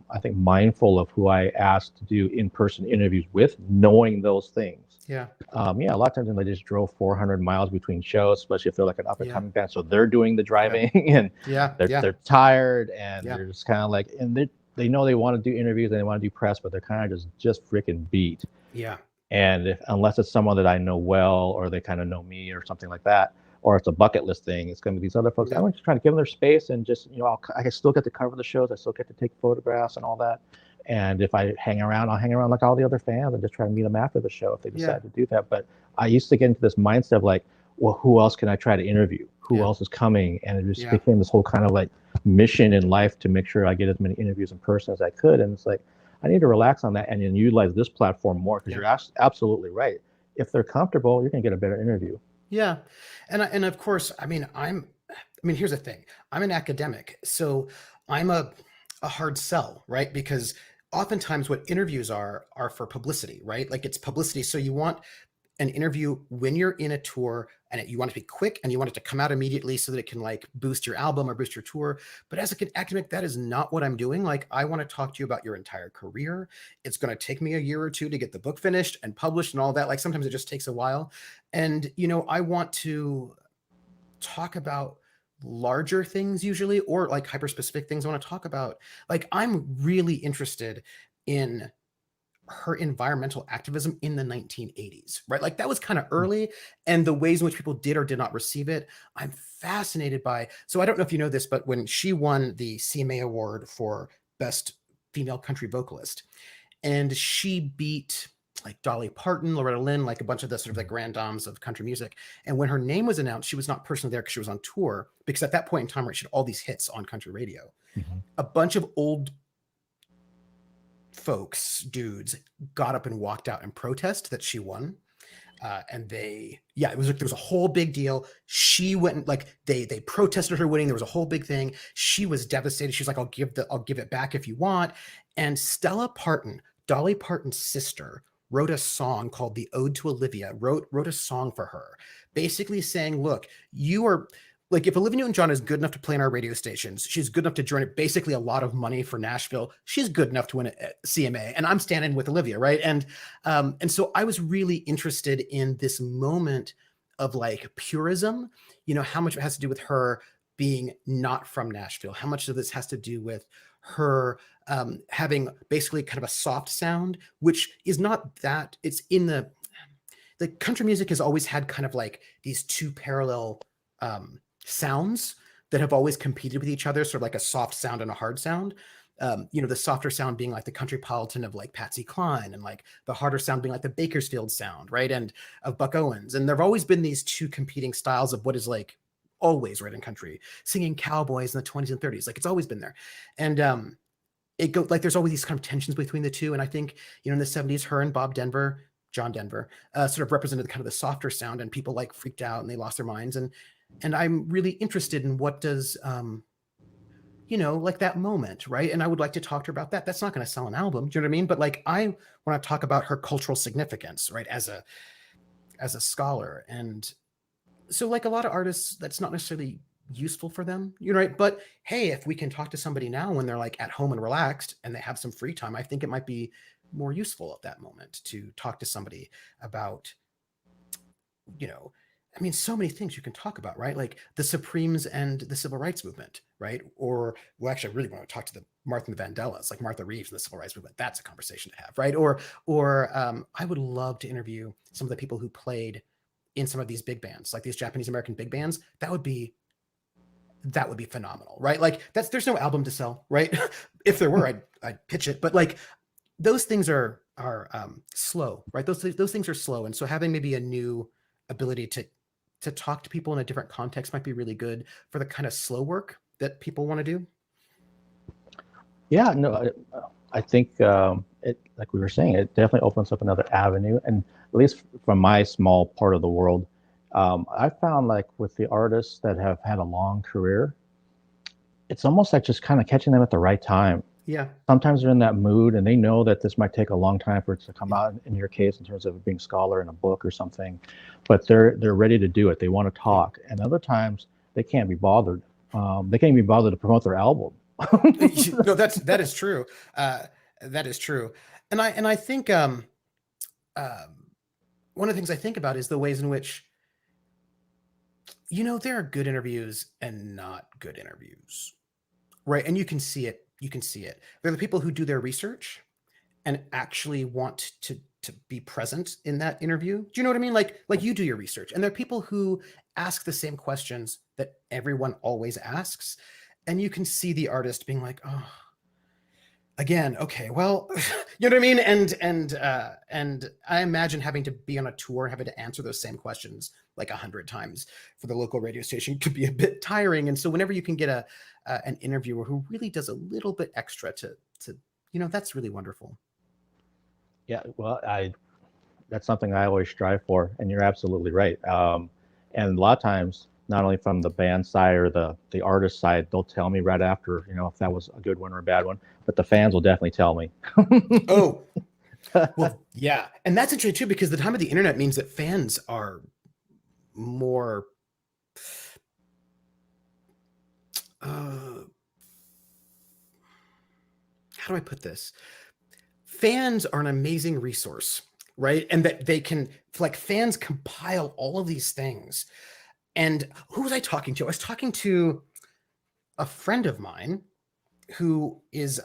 S1: I think, mindful of who I ask to do in-person interviews with, knowing those things.
S6: Yeah.
S1: A lot of times I just drove 400 miles between shows, especially if they're like an up-and-coming band. So they're doing the driving and they're tired and they're just kind of like, and they know they want to do interviews and they want to do press, but they're kind of just freaking beat.
S6: Yeah.
S1: And unless it's someone that I know well, or they kind of know me or something like that, or it's a bucket list thing, it's going to be these other folks. I'm just trying to give them their space and just, you know, I still get to cover the shows. I still get to take photographs and all that. And if I hang around, I'll hang around like all the other fans and just try to meet them after the show if they decide to do that. But I used to get into this mindset of like, well, who else can I try to interview? Who else is coming? And it just became this whole kind of like mission in life to make sure I get as many interviews in person as I could. And it's like, I need to relax on that and then utilize this platform more because you're absolutely right. If they're comfortable, you're going to get a better interview.
S6: Yeah. And of course, I mean, here's the thing. I'm an academic, so I'm a hard sell, right? Because oftentimes what interviews are for publicity, right? Like it's publicity. So you want an interview when you're in a tour and you want it to be quick and you want it to come out immediately so that it can like boost your album or boost your tour. But as an academic, that is not what I'm doing. Like I want to talk to you about your entire career. It's going to take me a year or two to get the book finished and published and all that. Like sometimes it just takes a while. And, you know, I want to talk about larger things usually, or like hyper-specific things I want to talk about. Like I'm really interested in her environmental activism in the 1980s, right? Like that was kind of early, and the ways in which people did or did not receive it, I'm fascinated by. So I don't know if you know this, but when she won the CMA award for Best Female Country Vocalist, and she beat like Dolly Parton, Loretta Lynn, like a bunch of the sort of like grand dames of country music. And when her name was announced, she was not personally there because she was on tour, because at that point in time, right, she had all these hits on country radio. A bunch of old folks, dudes, got up and walked out in protest that she won. And it was like, there was a whole big deal. She went and like, they protested her winning. There was a whole big thing. She was devastated. She was like, I'll give it back if you want. And Stella Parton, Dolly Parton's sister, wrote a song called The Ode to Olivia, wrote a song for her, basically saying, look, you are like, if Olivia Newton-John is good enough to play in our radio stations, she's good enough to generate basically a lot of money for Nashville. She's good enough to win a CMA, and I'm standing with Olivia, right? And so I was really interested in this moment of like purism, you know, how much it has to do with her being not from Nashville, how much of this has to do with her having basically kind of a soft sound, which is not that, it's in the country music has always had kind of like these two parallel sounds that have always competed with each other, sort of like a soft sound and a hard sound. you know, the softer sound being like the Countrypolitan of like Patsy Cline, and like the harder sound being like the Bakersfield sound, right? And of Buck Owens. And there've always been these two competing styles of what is like always right in country, singing cowboys in the 20s and 30s. Like it's always been there. And it go like there's always these kind of tensions between the two. And I think, you know, in the 70s, her and John Denver, sort of represented kind of the softer sound, and people like freaked out and they lost their minds. And I'm really interested in what does you know, like that moment, right? And I would like to talk to her about that. That's not going to sell an album, do you know what I mean? But like I want to talk about her cultural significance, right? As a scholar. And so like a lot of artists, that's not necessarily useful for them, you know, right? But hey, if we can talk to somebody now when they're like at home and relaxed and they have some free time, I think it might be more useful at that moment to talk to somebody about, you know, I mean, so many things you can talk about, right? Like the Supremes and the civil rights movement, right? Or, well, actually, I really want to talk to the Martha Vandellas, like Martha Reeves and the civil rights movement. That's a conversation to have, right? Or I would love to interview some of the people who played in some of these big bands, like these Japanese American big bands. That would be phenomenal, right? Like there's no album to sell, right? If there were, I'd pitch it. But like those things are slow, right? Those things are slow, and so having maybe a new ability to talk to people in a different context might be really good for the kind of slow work that people want to do.
S1: Yeah, no, I think it, like we were saying, it definitely opens up another avenue. And at least from my small part of the world, I found like with the artists that have had a long career, it's almost like just kind of catching them at the right time.
S6: Yeah.
S1: Sometimes they're in that mood and they know that this might take a long time for it to come out, in your case, in terms of being a scholar in a book or something, but they're ready to do it. They want to talk. And other times they can't be bothered. They can't be bothered to promote their album.
S6: No, that is true. That is true. And I think one of the things I think about is the ways in which, you know, there are good interviews and not good interviews, right? And you can see it. They're the people who do their research and actually want to be present in that interview. Do you know what I mean? Like you do your research, and there are people who ask the same questions that everyone always asks, and you can see the artist being like, oh, again, okay, well, you know what I mean? And I imagine having to be on a tour, having to answer those same questions like 100 times for the local radio station could be a bit tiring. And so whenever you can get an interviewer who really does a little bit extra to you know, that's really wonderful.
S1: Yeah, well, that's something I always strive for, and you're absolutely right. And a lot of times, not only from the band side or the artist side, they'll tell me right after, you know, if that was a good one or a bad one, but the fans will definitely tell me.
S6: Oh, well, yeah. And that's interesting too, because the time of the internet means that fans are more, how do I put this? Fans are an amazing resource, right? And that they can, like, fans compile all of these things. And who was I talking to? I was talking to a friend of mine who is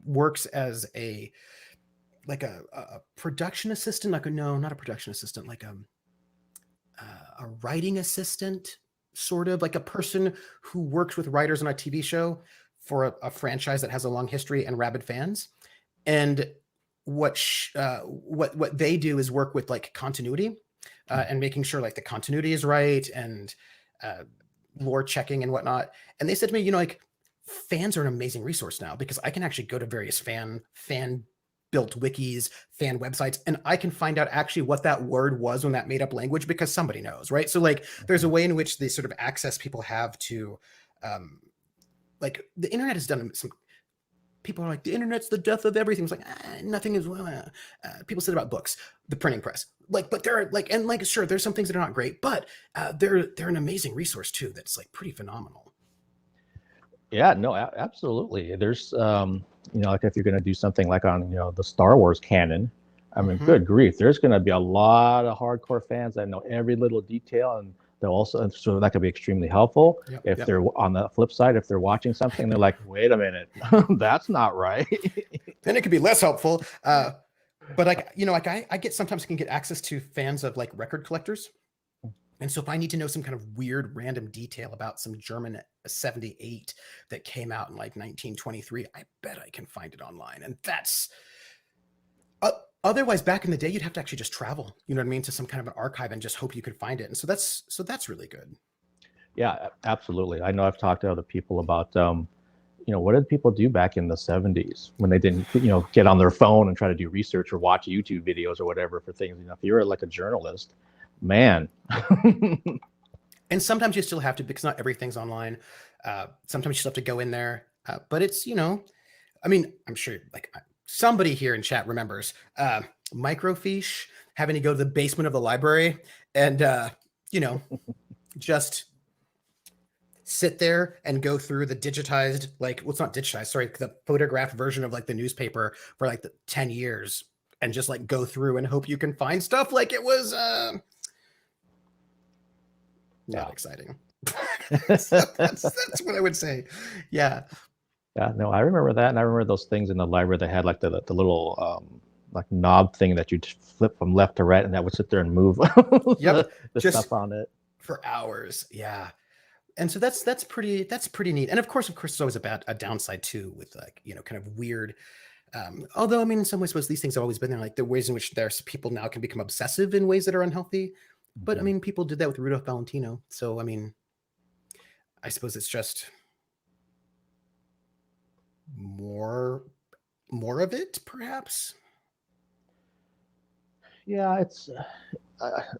S6: works as a production assistant, not a production assistant, like a writing assistant, sort of like a person who works with writers on a TV show for a franchise that has a long history and rabid fans. And what they do is work with like continuity and making sure like the continuity is right, and lore checking and whatnot. And they said to me, you know, like, fans are an amazing resource now, because I can actually go to various fan built wikis, fan websites, and I can find out actually what that word was when that made up language, because somebody knows, right? So like there's a way in which the sort of access people have to like the internet has done some. People are like, the internet's the death of everything. It's like, nothing is. People said about books, the printing press. Like, but there are like, and like, sure, there's some things that are not great, but they're an amazing resource too. That's like pretty phenomenal.
S1: Yeah, no, absolutely. There's, you know, like if you're going to do something like on, you know, the Star Wars canon, I mean, good grief, there's going to be a lot of hardcore fans that know every little detail, and they'll also, so that could be extremely helpful. If they're on the flip side, if they're watching something, they're like, wait a minute, that's not right.
S6: Then it could be less helpful. But like, you know, like I sometimes can get access to fans of like record collectors, And so if I need to know some kind of weird random detail about some German 78 that came out in like 1923, I bet I can find it online. And that's otherwise back in the day, you'd have to actually just travel, you know what I mean, to some kind of an archive and just hope you could find it. And so that's really good.
S1: Yeah, absolutely. I know I've talked to other people about, what did people do back in the 70s when they didn't, get on their phone and try to do research or watch YouTube videos or whatever for things. If you're like a journalist, man.
S6: And sometimes you still have to, because not everything's online. Sometimes you still have to go in there. But it's, I'm sure like somebody here in chat remembers microfiche, having to go to the basement of the library and, just sit there and go through the digitized, it's not digitized, sorry, the photographed version of like the newspaper for like the 10 years and just like go through and hope you can find stuff. Like it was not exciting. So that's what I would say. Yeah.
S1: Yeah, no, I remember that. And I remember those things in the library that had like the little like knob thing that you'd flip from left to right and that would sit there and move the stuff on it.
S6: For hours. Yeah. And so that's pretty neat. And of course, there's always a downside too, with like, kind of weird. Although, I mean, in some ways, these things have always been there, like the ways in which there's people now can become obsessive in ways that are unhealthy. But I mean, people did that with Rudolph Valentino. So, I mean, I suppose it's just more of it, perhaps.
S1: Yeah,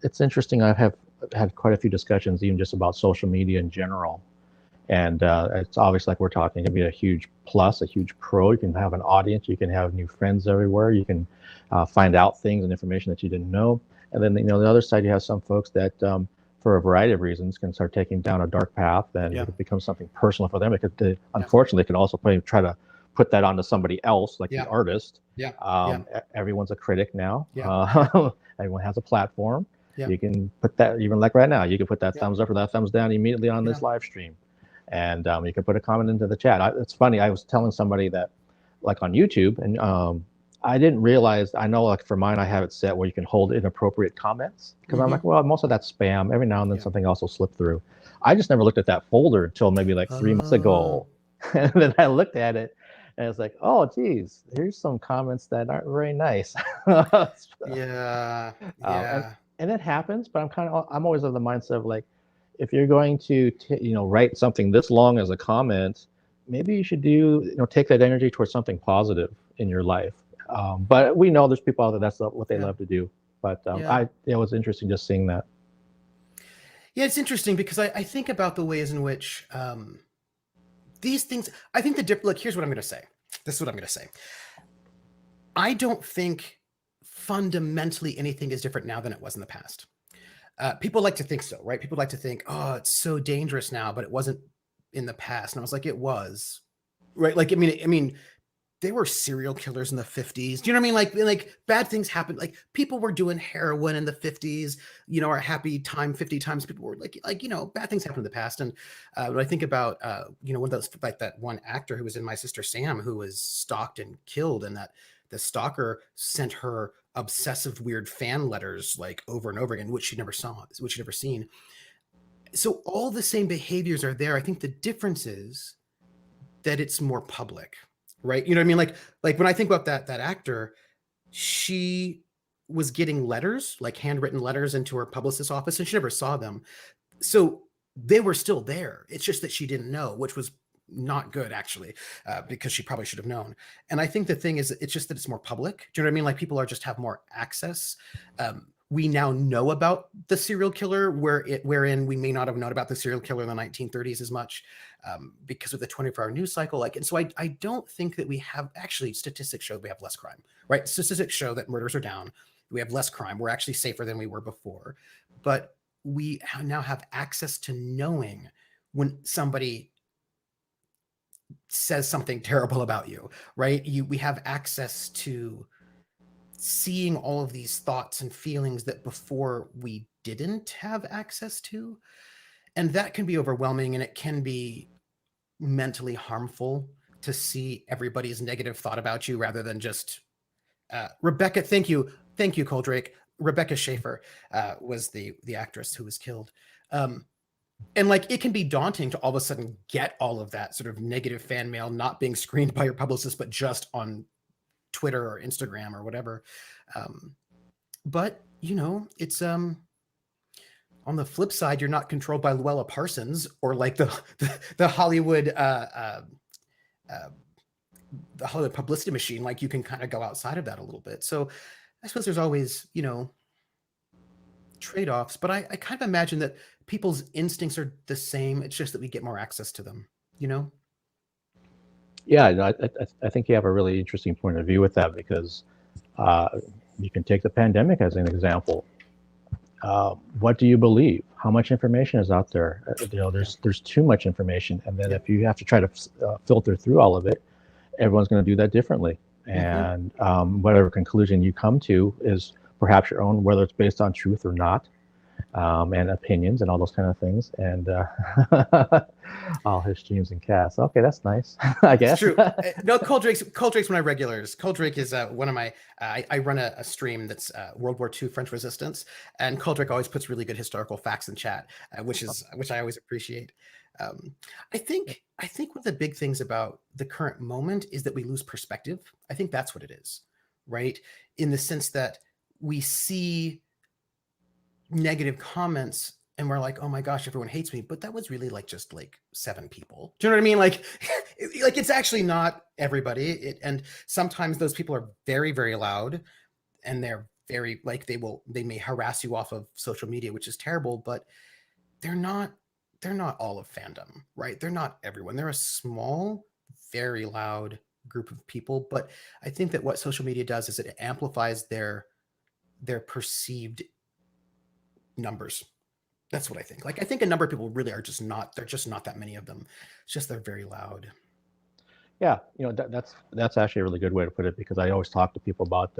S1: it's interesting. I've had quite a few discussions, even just about social media in general, and it's obvious, like we're talking, it can be a huge plus, a huge pro. You can have an audience, you can have new friends everywhere, you can find out things and information that you didn't know. And then the other side, you have some folks that, for a variety of reasons, can start taking down a dark path, and it becomes something personal for them. Unfortunately, can also try to put that onto somebody else, like the artist. Everyone's a critic now. Everyone has a platform. You can put that, even like right now, you can put that thumbs up or that thumbs down immediately on this live stream. And you can put a comment into the chat. It's funny, I was telling somebody that, like on YouTube, and I didn't realize, I know like for mine, I have it set where you can hold inappropriate comments, because I'm like, well, most of that's spam. Every now and then something else will slip through. I just never looked at that folder until maybe like 3 months ago. And then I looked at it and it's like, oh, geez, here's some comments that aren't very nice. And it happens, but I'm always of the mindset of like, if you're going to write something this long as a comment, maybe you should take that energy towards something positive in your life. But we know there's people out there, that's what they love to do. But it was interesting just seeing that.
S6: Yeah, it's interesting because I think about the ways in which these things, I think look, here's what I'm going to say. This is what I'm going to say. I don't think fundamentally anything is different now than it was in the past. People like to think so, right? People like to think, oh, it's so dangerous now, but it wasn't in the past. And I was like, it was, right? Like, I mean, they were serial killers in the 50s. Do you know what I mean? Like bad things happened. Like people were doing heroin in the 50s, our happy time 50 times. People were like, bad things happened in the past. And when I think about, one of those, like that one actor who was in My Sister Sam, who was stalked and killed, and that the stalker sent her obsessive, weird fan letters like over and over again, which she never saw, which she'd never seen. So all the same behaviors are there. I think the difference is that it's more public. Right. You know what I mean? Like when I think about that actor, she was getting letters, like handwritten letters into her publicist's office, and she never saw them. So they were still there. It's just that she didn't know, which was not good, actually, because she probably should have known. And I think the thing is, it's just that it's more public. Do you know what I mean? Like people have more access. We now know about the serial killer, wherein we may not have known about the serial killer in the 1930s as much, because of the 24-hour news cycle. And so I don't think that we have, actually, statistics show we have less crime, right? Statistics show that murders are down. We have less crime. We're actually safer than we were before. But we now have access to knowing when somebody says something terrible about you, right? We have access to seeing all of these thoughts and feelings that before we didn't have access to. And that can be overwhelming, and it can be mentally harmful to see everybody's negative thought about you rather than just Rebecca, thank you, Coldrake. Rebecca Schaefer was the actress who was killed. And like, it can be daunting to all of a sudden get all of that sort of negative fan mail, not being screened by your publicist, but just on Twitter or Instagram or whatever. But you know, it's on the flip side, you're not controlled by Luella Parsons or like the Hollywood the Hollywood publicity machine. Like, you can kind of go outside of that a little bit. So I suppose there's always, you know, trade-offs, but I kind of imagine that people's instincts are the same. It's just that we get more access to them, you know?
S1: Yeah, no, I think you have a really interesting point of view with that, because you can take the pandemic as an example. What do you believe? How much information is out there? You know, there's too much information, and then if you have to try to filter through all of it, everyone's going to do that differently. And whatever conclusion you come to is perhaps your own, whether it's based on truth or not, and opinions and all those kind of things. And all his streams and casts. Okay, that's nice. I guess.
S6: It's true. No, Cold Drake's one of my regulars. Cold Drake is one of my. I run a stream that's World War II French Resistance, and Cold Drake always puts really good historical facts in chat, which I always appreciate. I think one of the big things about the current moment is that we lose perspective. I think that's what it is, right? In the sense that we see negative comments and we're like, oh my gosh, everyone hates me. But that was really like just like 7 people. Do you know what I mean? Like, like it's actually not everybody. And sometimes those people are very, very loud, and they're very like, they may harass you off of social media, which is terrible, but they're not all of fandom, right? They're not everyone. They're a small, very loud group of people. But I think that what social media does is it amplifies their perceived numbers. That's what I think. Like, I think a number of people really are just not, they're just not that many of them. It's just, they're very loud.
S1: Yeah, you know, that's actually a really good way to put it, because I always talk to people about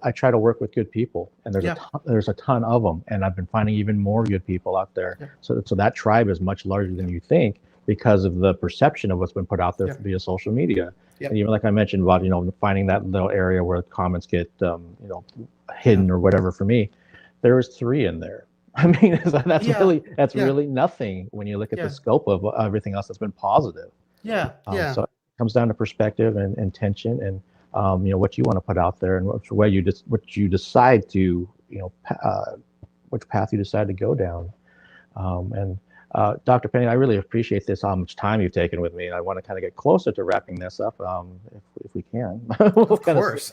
S1: I try to work with good people, and there's a ton of them, and I've been finding even more good people out there. Yeah. So that tribe is much larger than you think, because of the perception of what's been put out there via social media. Yeah. And even like I mentioned about, you know, finding that little area where comments get you know, hidden or whatever. For me, there was 3 in there. I mean, that's really nothing when you look at the scope of everything else that's been positive. So it comes down to perspective and intention, and you know, what you want to put out there, and what you decide to, you know, which path you decide to go down. And Dr. Penny, I really appreciate this, how much time you've taken with me, and I want to kind of get closer to wrapping this up, if we can.
S6: Of course.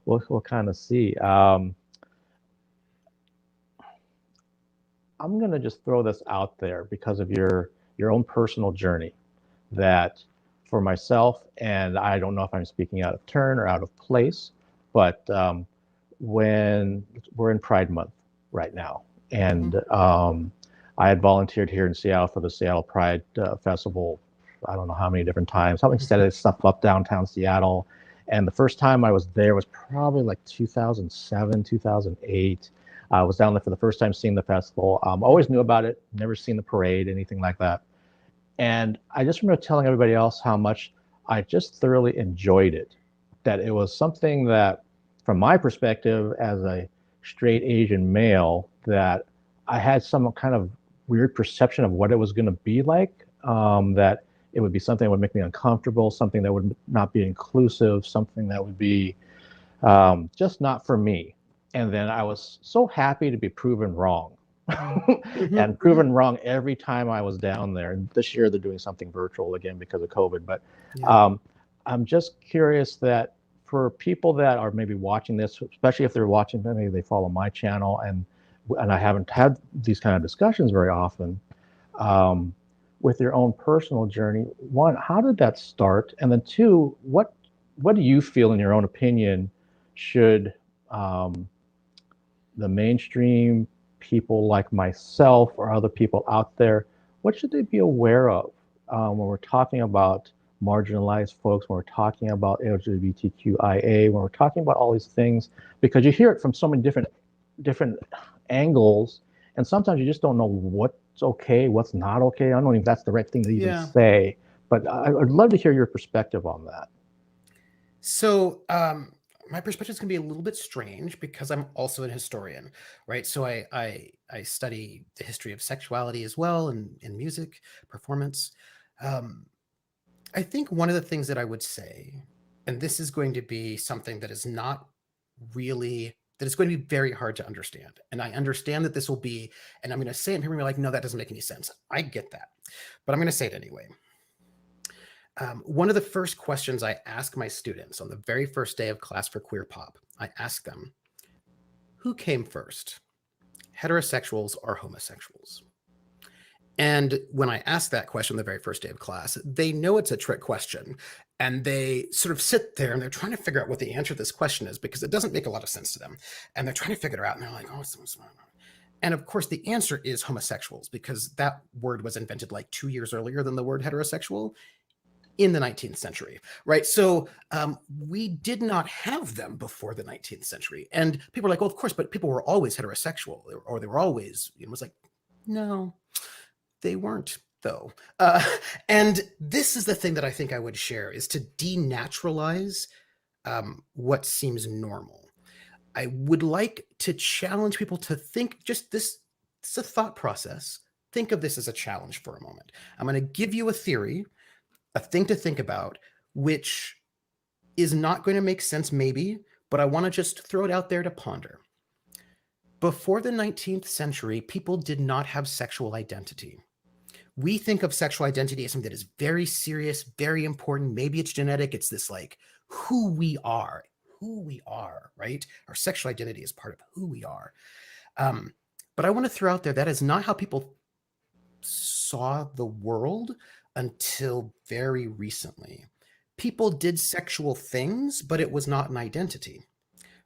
S1: We'll kind of see. I'm going to just throw this out there because of your own personal journey, that for myself, and I don't know if I'm speaking out of turn or out of place, but when we're in Pride Month right now, and I had volunteered here in Seattle for the Seattle Pride Festival, I don't know how many different times, helping set stuff up downtown Seattle. And the first time I was there was probably like 2007, 2008. I was down there for the first time seeing the festival. Always knew about it, never seen the parade, anything like that. And I just remember telling everybody else how much I just thoroughly enjoyed it. That it was something that, from my perspective as a straight Asian male, that I had some kind of weird perception of what it was going to be like, that it would be something that would make me uncomfortable, something that would not be inclusive, something that would be just not for me. And then I was so happy to be proven wrong. And proven wrong every time I was down there. And this year they're doing something virtual again because of COVID. But I'm just curious that for people that are maybe watching this, especially if they're watching, maybe they follow my channel, and I haven't had these kind of discussions very often, with your own personal journey. 1, how did that start? And then 2, what do you feel, in your own opinion, should the mainstream people like myself or other people out there, what should they be aware of when we're talking about marginalized folks, when we're talking about LGBTQIA, when we're talking about all these things? Because you hear it from so many different angles, and sometimes you just don't know what's okay, what's not okay. I don't know if that's the right thing to even say, but I'd love to hear your perspective on that.
S6: So my perspective is going to be a little bit strange because I'm also an historian, right? So I study the history of sexuality as well, and in music performance. I think one of the things that I would say, and this is going to be something that is not really, that it's going to be very hard to understand. And I understand that this will be, and I'm going to say it and people are like, no, that doesn't make any sense. I get that, but I'm going to say it anyway. One of the first questions I ask my students on the very first day of class for queer pop, I ask them, who came first, heterosexuals or homosexuals? And when I ask that question the very first day of class, they know it's a trick question. And they sort of sit there and they're trying to figure out what the answer to this question is because it doesn't make a lot of sense to them. And they're trying to figure it out and they're like, oh, it's and of course the answer is homosexuals because that word was invented like 2 years earlier than the word heterosexual in the 19th century, right? So we did not have them before the 19th century. And people are like, well, of course, but people were always heterosexual or they were always, it was like, no, they weren't though. And this is the thing that I think I would share is to denaturalize what seems normal. I would like to challenge people to think just this, it's a thought process. Think of this as a challenge for a moment. I'm going to give you a theory, a thing to think about, which is not going to make sense maybe, but I want to just throw it out there to ponder. Before the 19th century, people did not have sexual identity. We think of sexual identity as something that is very serious, very important. Maybe it's genetic. It's this like who we are, right? Our sexual identity is part of who we are. But I want to throw out there that is not how people saw the world until very recently. People did sexual things, but it was not an identity,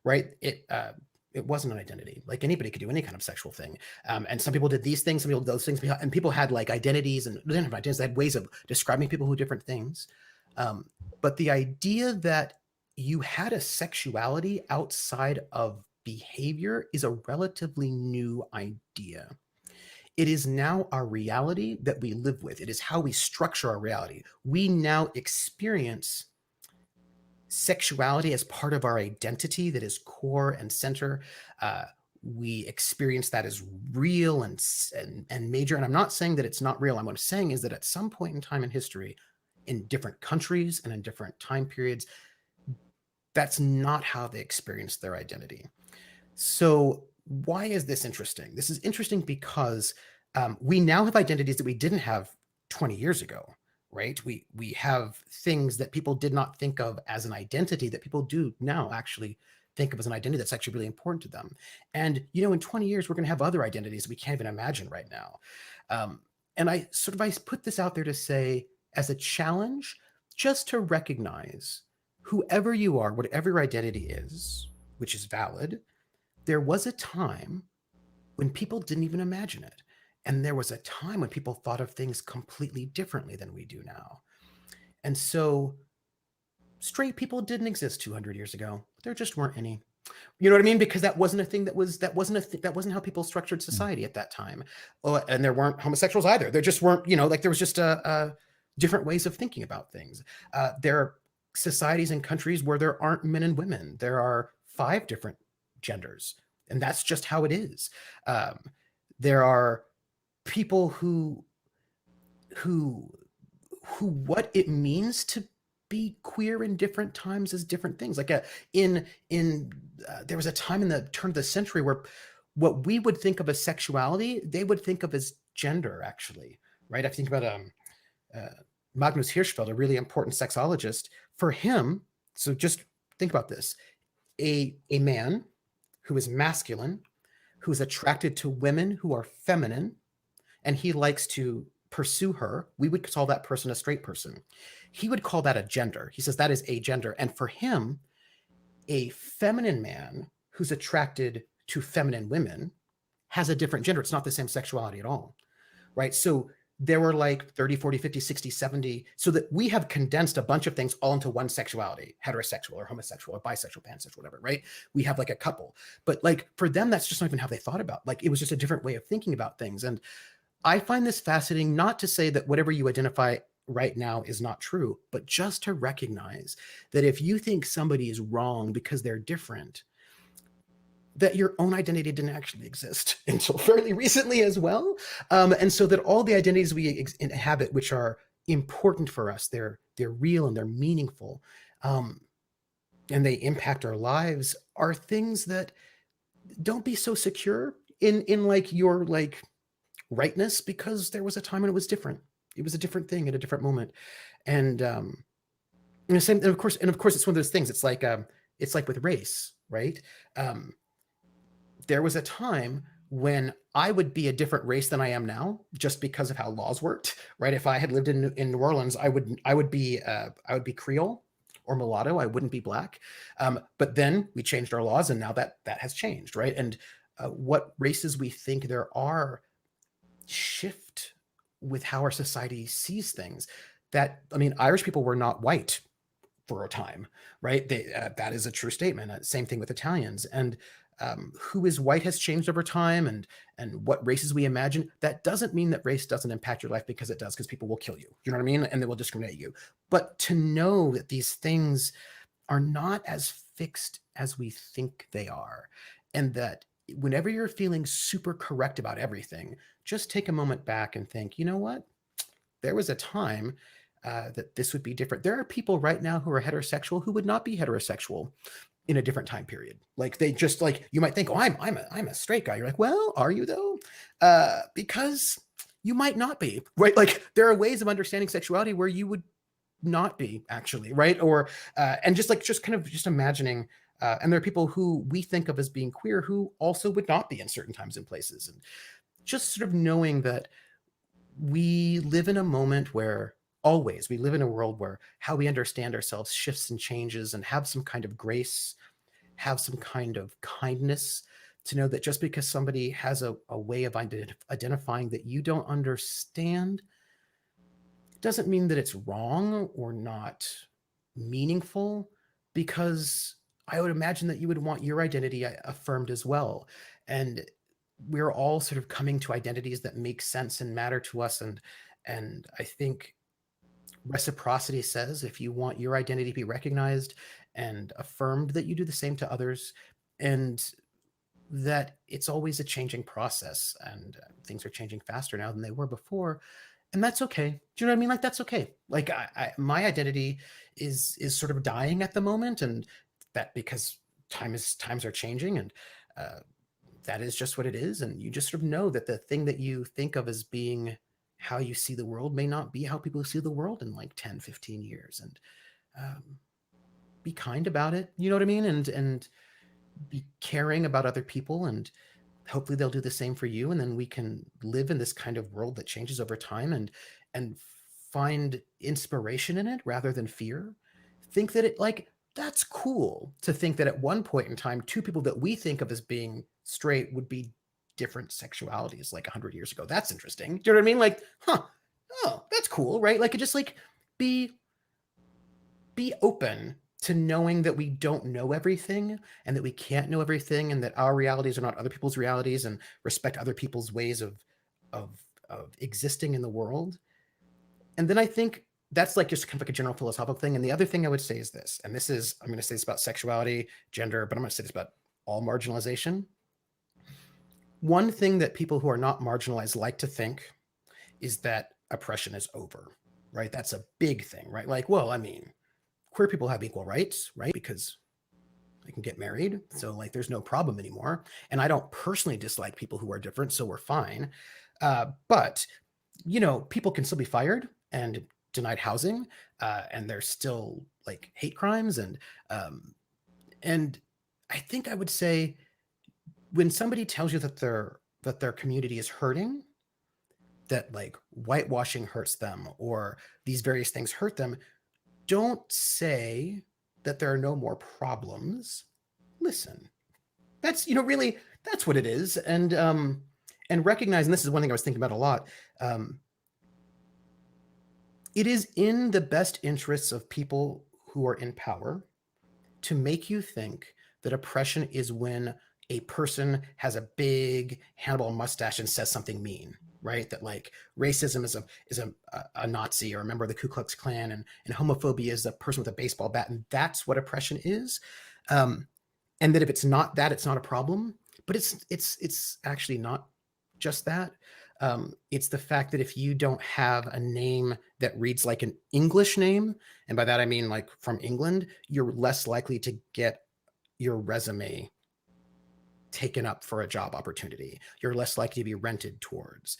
S6: right? It wasn't an identity. Like anybody could do any kind of sexual thing. And some people did these things, some people did those things, and people had like identities and they didn't have identities, they had ways of describing people who did different things. But the idea that you had a sexuality outside of behavior is a relatively new idea. It is now our reality that we live with. It is how we structure our reality. We now experience sexuality as part of our identity that is core and center. We experience that as real and major. And I'm not saying that it's not real. What I'm saying is that at some point in time in history, in different countries and in different time periods, that's not how they experienced their identity. So why is this interesting? This is interesting because we now have identities that we didn't have 20 years ago, right? We have things that people did not think of as an identity that people do now actually think of as an identity that's actually really important to them. And, you know, in 20 years, we're going to have other identities we can't even imagine right now. And I put this out there to say, as a challenge, just to recognize whoever you are, whatever your identity is, which is valid, there was a time when people didn't even imagine it. And there was a time when people thought of things completely differently than we do now. And so straight people didn't exist 200 years ago. There just weren't any. You know what I mean? Because that wasn't a thing that wasn't how people structured society at that time. And there weren't homosexuals either. There just weren't, you know, like there was just different ways of thinking about things. There are societies and countries where there aren't men and women. There are 5 different genders, and that's just how it is. There are people who what it means to be queer in different times is different things. Like there was a time in the turn of the century where what we would think of as sexuality, they would think of as gender, actually, right? I think about Magnus Hirschfeld, a really important sexologist. For him, so just think about this, a man who is masculine, who's attracted to women who are feminine, and he likes to pursue her, we would call that person a straight person. He would call that a gender. He says that is a gender. And for him, a feminine man who's attracted to feminine women has a different gender. It's not the same sexuality at all, right? So there were like 30, 40, 50, 60, 70, so that we have condensed a bunch of things all into one sexuality, heterosexual or homosexual or bisexual, pansexual, whatever, right? We have like a couple. But like for them, that's just not even how they thought about. Like it was just a different way of thinking about things. And I find this fascinating, not to say that whatever you identify right now is not true, but just to recognize that if you think somebody is wrong because they're different, that your own identity didn't actually exist until fairly recently as well. And so that all the identities we inhabit, which are important for us, they're real and they're meaningful, and they impact our lives, are things that don't be so secure in like your like rightness, because there was a time when it was different. It was a different thing at a different moment. And the same, and of course it's one of those things. It's like with race, right? There was a time when I would be a different race than I am now, just because of how laws worked, right? If I had lived in New Orleans, I would be Creole or mulatto. I wouldn't be black. But then we changed our laws, and now that has changed, right? And what races we think there are shift with how our society sees things. That, I mean, Irish people were not white for a time, right? That is a true statement. Same thing with Italians. And who is white has changed over time, and what races we imagine. That doesn't mean that race doesn't impact your life, because it does, because people will kill you. You know what I mean? And they will discriminate you. But to know that these things are not as fixed as we think they are, and that whenever you're feeling super correct about everything, just take a moment back and think, you know what? There was a time that this would be different. There are people right now who are heterosexual who would not be heterosexual in a different time period. Like, they just, like, you might think, oh, I'm a straight guy. You're like, well, are you though? Because you might not be, right? Like, there are ways of understanding sexuality where you would not be, actually, right? Or and just imagining. And there are people who we think of as being queer who also would not be in certain times and places. And just sort of knowing that we live in a moment where we live in a world where how we understand ourselves shifts and changes, and have some kind of grace, have some kind of kindness, to know that just because somebody has a way of identifying that you don't understand doesn't mean that it's wrong or not meaningful, because I would imagine that you would want your identity affirmed as well. And we're all sort of coming to identities that make sense and matter to us. And I think reciprocity says, if you want your identity to be recognized and affirmed, that you do the same to others, and that it's always a changing process, and things are changing faster now than they were before. And that's okay. Do you know what I mean? Like, that's okay. Like, my identity is sort of dying at the moment, and that because times are changing, and that is just what it is. And you just sort of know that the thing that you think of as being how you see the world may not be how people see the world in like 10, 15 years. And be kind about it. You know what I mean? And be caring about other people, and hopefully they'll do the same for you. And then we can live in this kind of world that changes over time, and find inspiration in it rather than fear. Think that it, like, that's cool to think that at one point in time, two people that we think of as being straight would be different sexualities like 100 years ago. That's interesting. Do you know what I mean? Like, oh, that's cool, right? Like, it just, like, be open to knowing that we don't know everything, and that we can't know everything, and that our realities are not other people's realities, and respect other people's ways of existing in the world. And then I think that's like just kind of like a general philosophical thing. And the other thing I would say is this, and this is, I'm going to say this about sexuality, gender, but I'm going to say this about all marginalization. One thing that people who are not marginalized like to think is that oppression is over, right? That's a big thing, right? Like, well, I mean, queer people have equal rights, right? Because they can get married. So, like, there's no problem anymore. And I don't personally dislike people who are different, so we're fine. But, you know, people can still be fired and denied housing, and there's still like hate crimes. And I think I would say, when somebody tells you that their community is hurting, that like whitewashing hurts them, or these various things hurt them, don't say that there are no more problems. Listen, that's, you know, really, that's what it is. And recognize, and this is one thing I was thinking about a lot, it is in the best interests of people who are in power to make you think that oppression is when a person has a big Hannibal mustache and says something mean. right? That like racism is a Nazi or a member of the Ku Klux Klan, and homophobia is a person with a baseball bat, and that's what oppression is. And that if it's not that, it's not a problem. But it's actually not just that. It's the fact that if you don't have a name that reads like an English name, and by that I mean like from England, you're less likely to get your resume taken up for a job opportunity. You're less likely to be rented towards.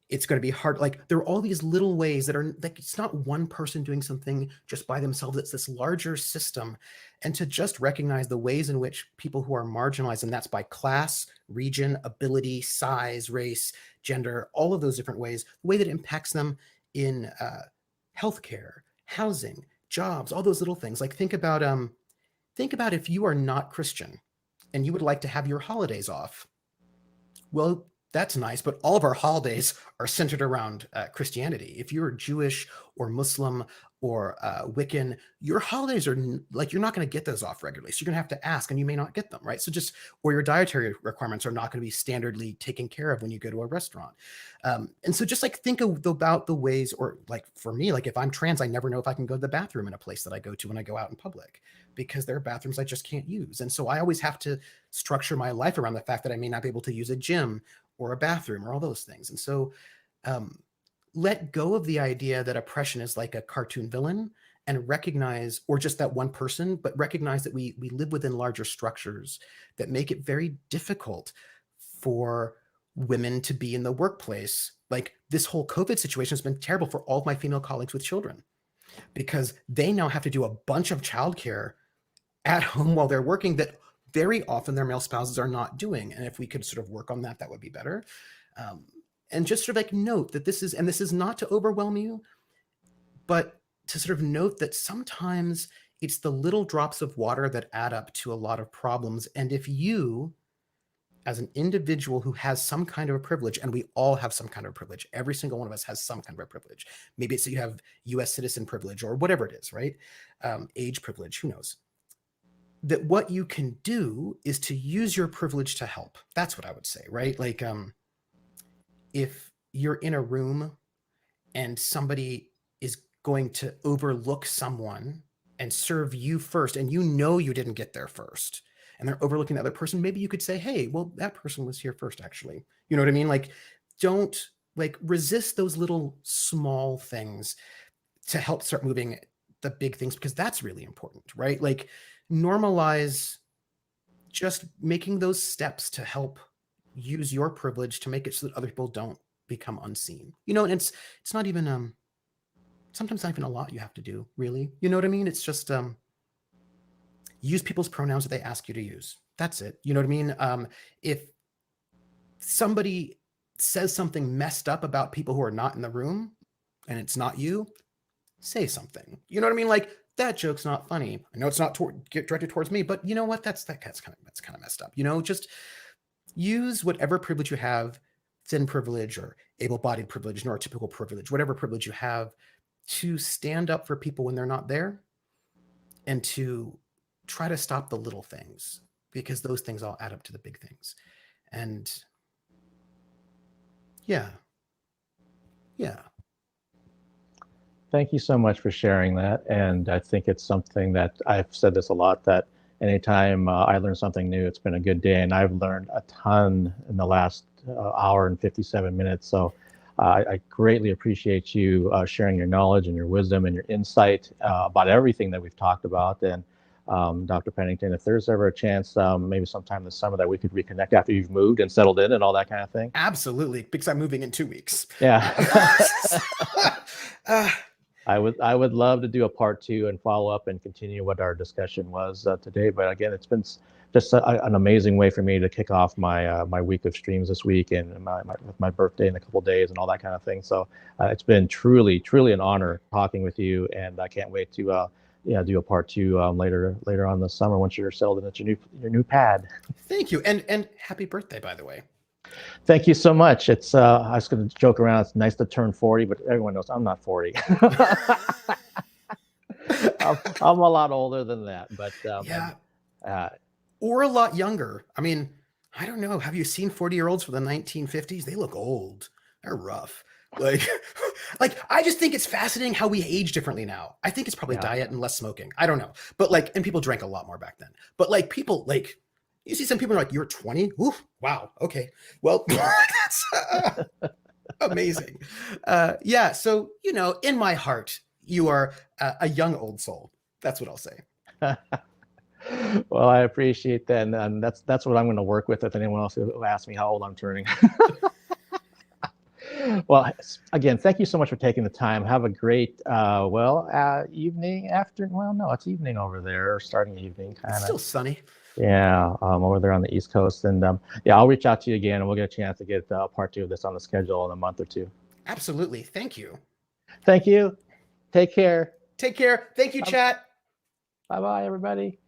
S6: It's going to be hard. Like there are all these little ways that are like, it's not one person doing something just by themselves. It's this larger system. And to just recognize the ways in which people who are marginalized, and that's by class, region, ability, size, race, gender, all of those different ways, the way that it impacts them in healthcare, housing, jobs, all those little things. Like think about if you are not Christian and you would like to have your holidays off. Well, that's nice, but all of our holidays are centered around Christianity. If you're Jewish or Muslim or Wiccan, your holidays are like, you're not going to get those off regularly. So you're going to have to ask, and you may not get them, right? So or your dietary requirements are not going to be standardly taken care of when you go to a restaurant. And so just like think about the ways, or like for me, like if I'm trans, I never know if I can go to the bathroom in a place that I go to when I go out in public, because there are bathrooms I just can't use. And so I always have to structure my life around the fact that I may not be able to use a gym or a bathroom or all those things. And so let go of the idea that oppression is like a cartoon villain, and recognize, or just that one person, but recognize that we live within larger structures that make it very difficult for women to be in the workplace. Like this whole COVID situation has been terrible for all of my female colleagues with children, because they now have to do a bunch of childcare at home while they're working that very often their male spouses are not doing. And if we could sort of work on that, that would be better. And just sort of like note that this is not to overwhelm you, but to sort of note that sometimes it's the little drops of water that add up to a lot of problems. And if you, as an individual who has some kind of a privilege, and we all have some kind of a privilege, every single one of us has some kind of a privilege. Maybe it's that you have US citizen privilege or whatever it is, right? Age privilege, who knows? That what you can do is to use your privilege to help. That's what I would say, right? Like if you're in a room and somebody is going to overlook someone and serve you first, and you know you didn't get there first, and they're overlooking the other person, maybe you could say, hey, well, that person was here first, actually. You know what I mean? Like, don't like resist those little small things to help start moving the big things, because that's really important, right? Like normalize just making those steps to help use your privilege to make it so that other people don't become unseen. You know, and it's not even sometimes not even a lot you have to do, really. You know what I mean? It's just use people's pronouns that they ask you to use. That's it. You know what I mean? If somebody says something messed up about people who are not in the room and it's not you, say something. You know what I mean? Like, that joke's not funny. I know it's not directed towards me, but you know what? That's kind of messed up. You know, just use whatever privilege you have, thin privilege or able-bodied privilege, neurotypical privilege, whatever privilege you have, to stand up for people when they're not there, and to try to stop the little things, because those things all add up to the big things. And yeah.
S1: Thank you so much for sharing that. And I think it's something that I've said this a lot, that anytime I learn something new, it's been a good day. And I've learned a ton in the last hour and 57 minutes. So I greatly appreciate you sharing your knowledge and your wisdom and your insight about everything that we've talked about. And Dr. Pennington, if there's ever a chance, maybe sometime this summer, that we could reconnect after you've moved and settled in and all that kind of thing.
S6: Absolutely, because I'm moving in 2 weeks.
S1: Yeah. I would love to do a part 2 and follow up and continue what our discussion was today. But again, it's been just an amazing way for me to kick off my my week of streams this week, and my birthday in a couple of days and all that kind of thing. So it's been truly an honor talking with you, and I can't wait to do a part 2 later on this summer once you're settled in at your new pad.
S6: Thank you, and happy birthday, by the way.
S1: Thank you so much. It's I was going to joke around. It's nice to turn 40, but everyone knows I'm not 40. I'm a lot older than that, but
S6: or a lot younger. I mean, I don't know. Have you seen 40-year-olds from the 1950s? They look old. They're rough. Like, like I just think it's fascinating how we age differently now. I think it's probably diet and less smoking. I don't know. But like, and people drank a lot more back then. But like people, like, you see some people are like, you're 20? Ooh, wow. Okay. Well, that's amazing. Yeah. So, you know, in my heart, you are a young old soul. That's what I'll say.
S1: Well, I appreciate that. And that's what I'm going to work with anyone else who asks me how old I'm turning. Well, again, thank you so much for taking the time. Have a great, evening after. Well, no, it's evening over there, or starting evening kind of.
S6: It's still sunny.
S1: Yeah, over there on the East Coast. And yeah, I'll reach out to you again, and we'll get a chance to get part 2 of this on the schedule in a month or two.
S6: Absolutely. Thank you.
S1: Thank you. Take care.
S6: Take care. Thank you, chat.
S1: Bye-bye, everybody.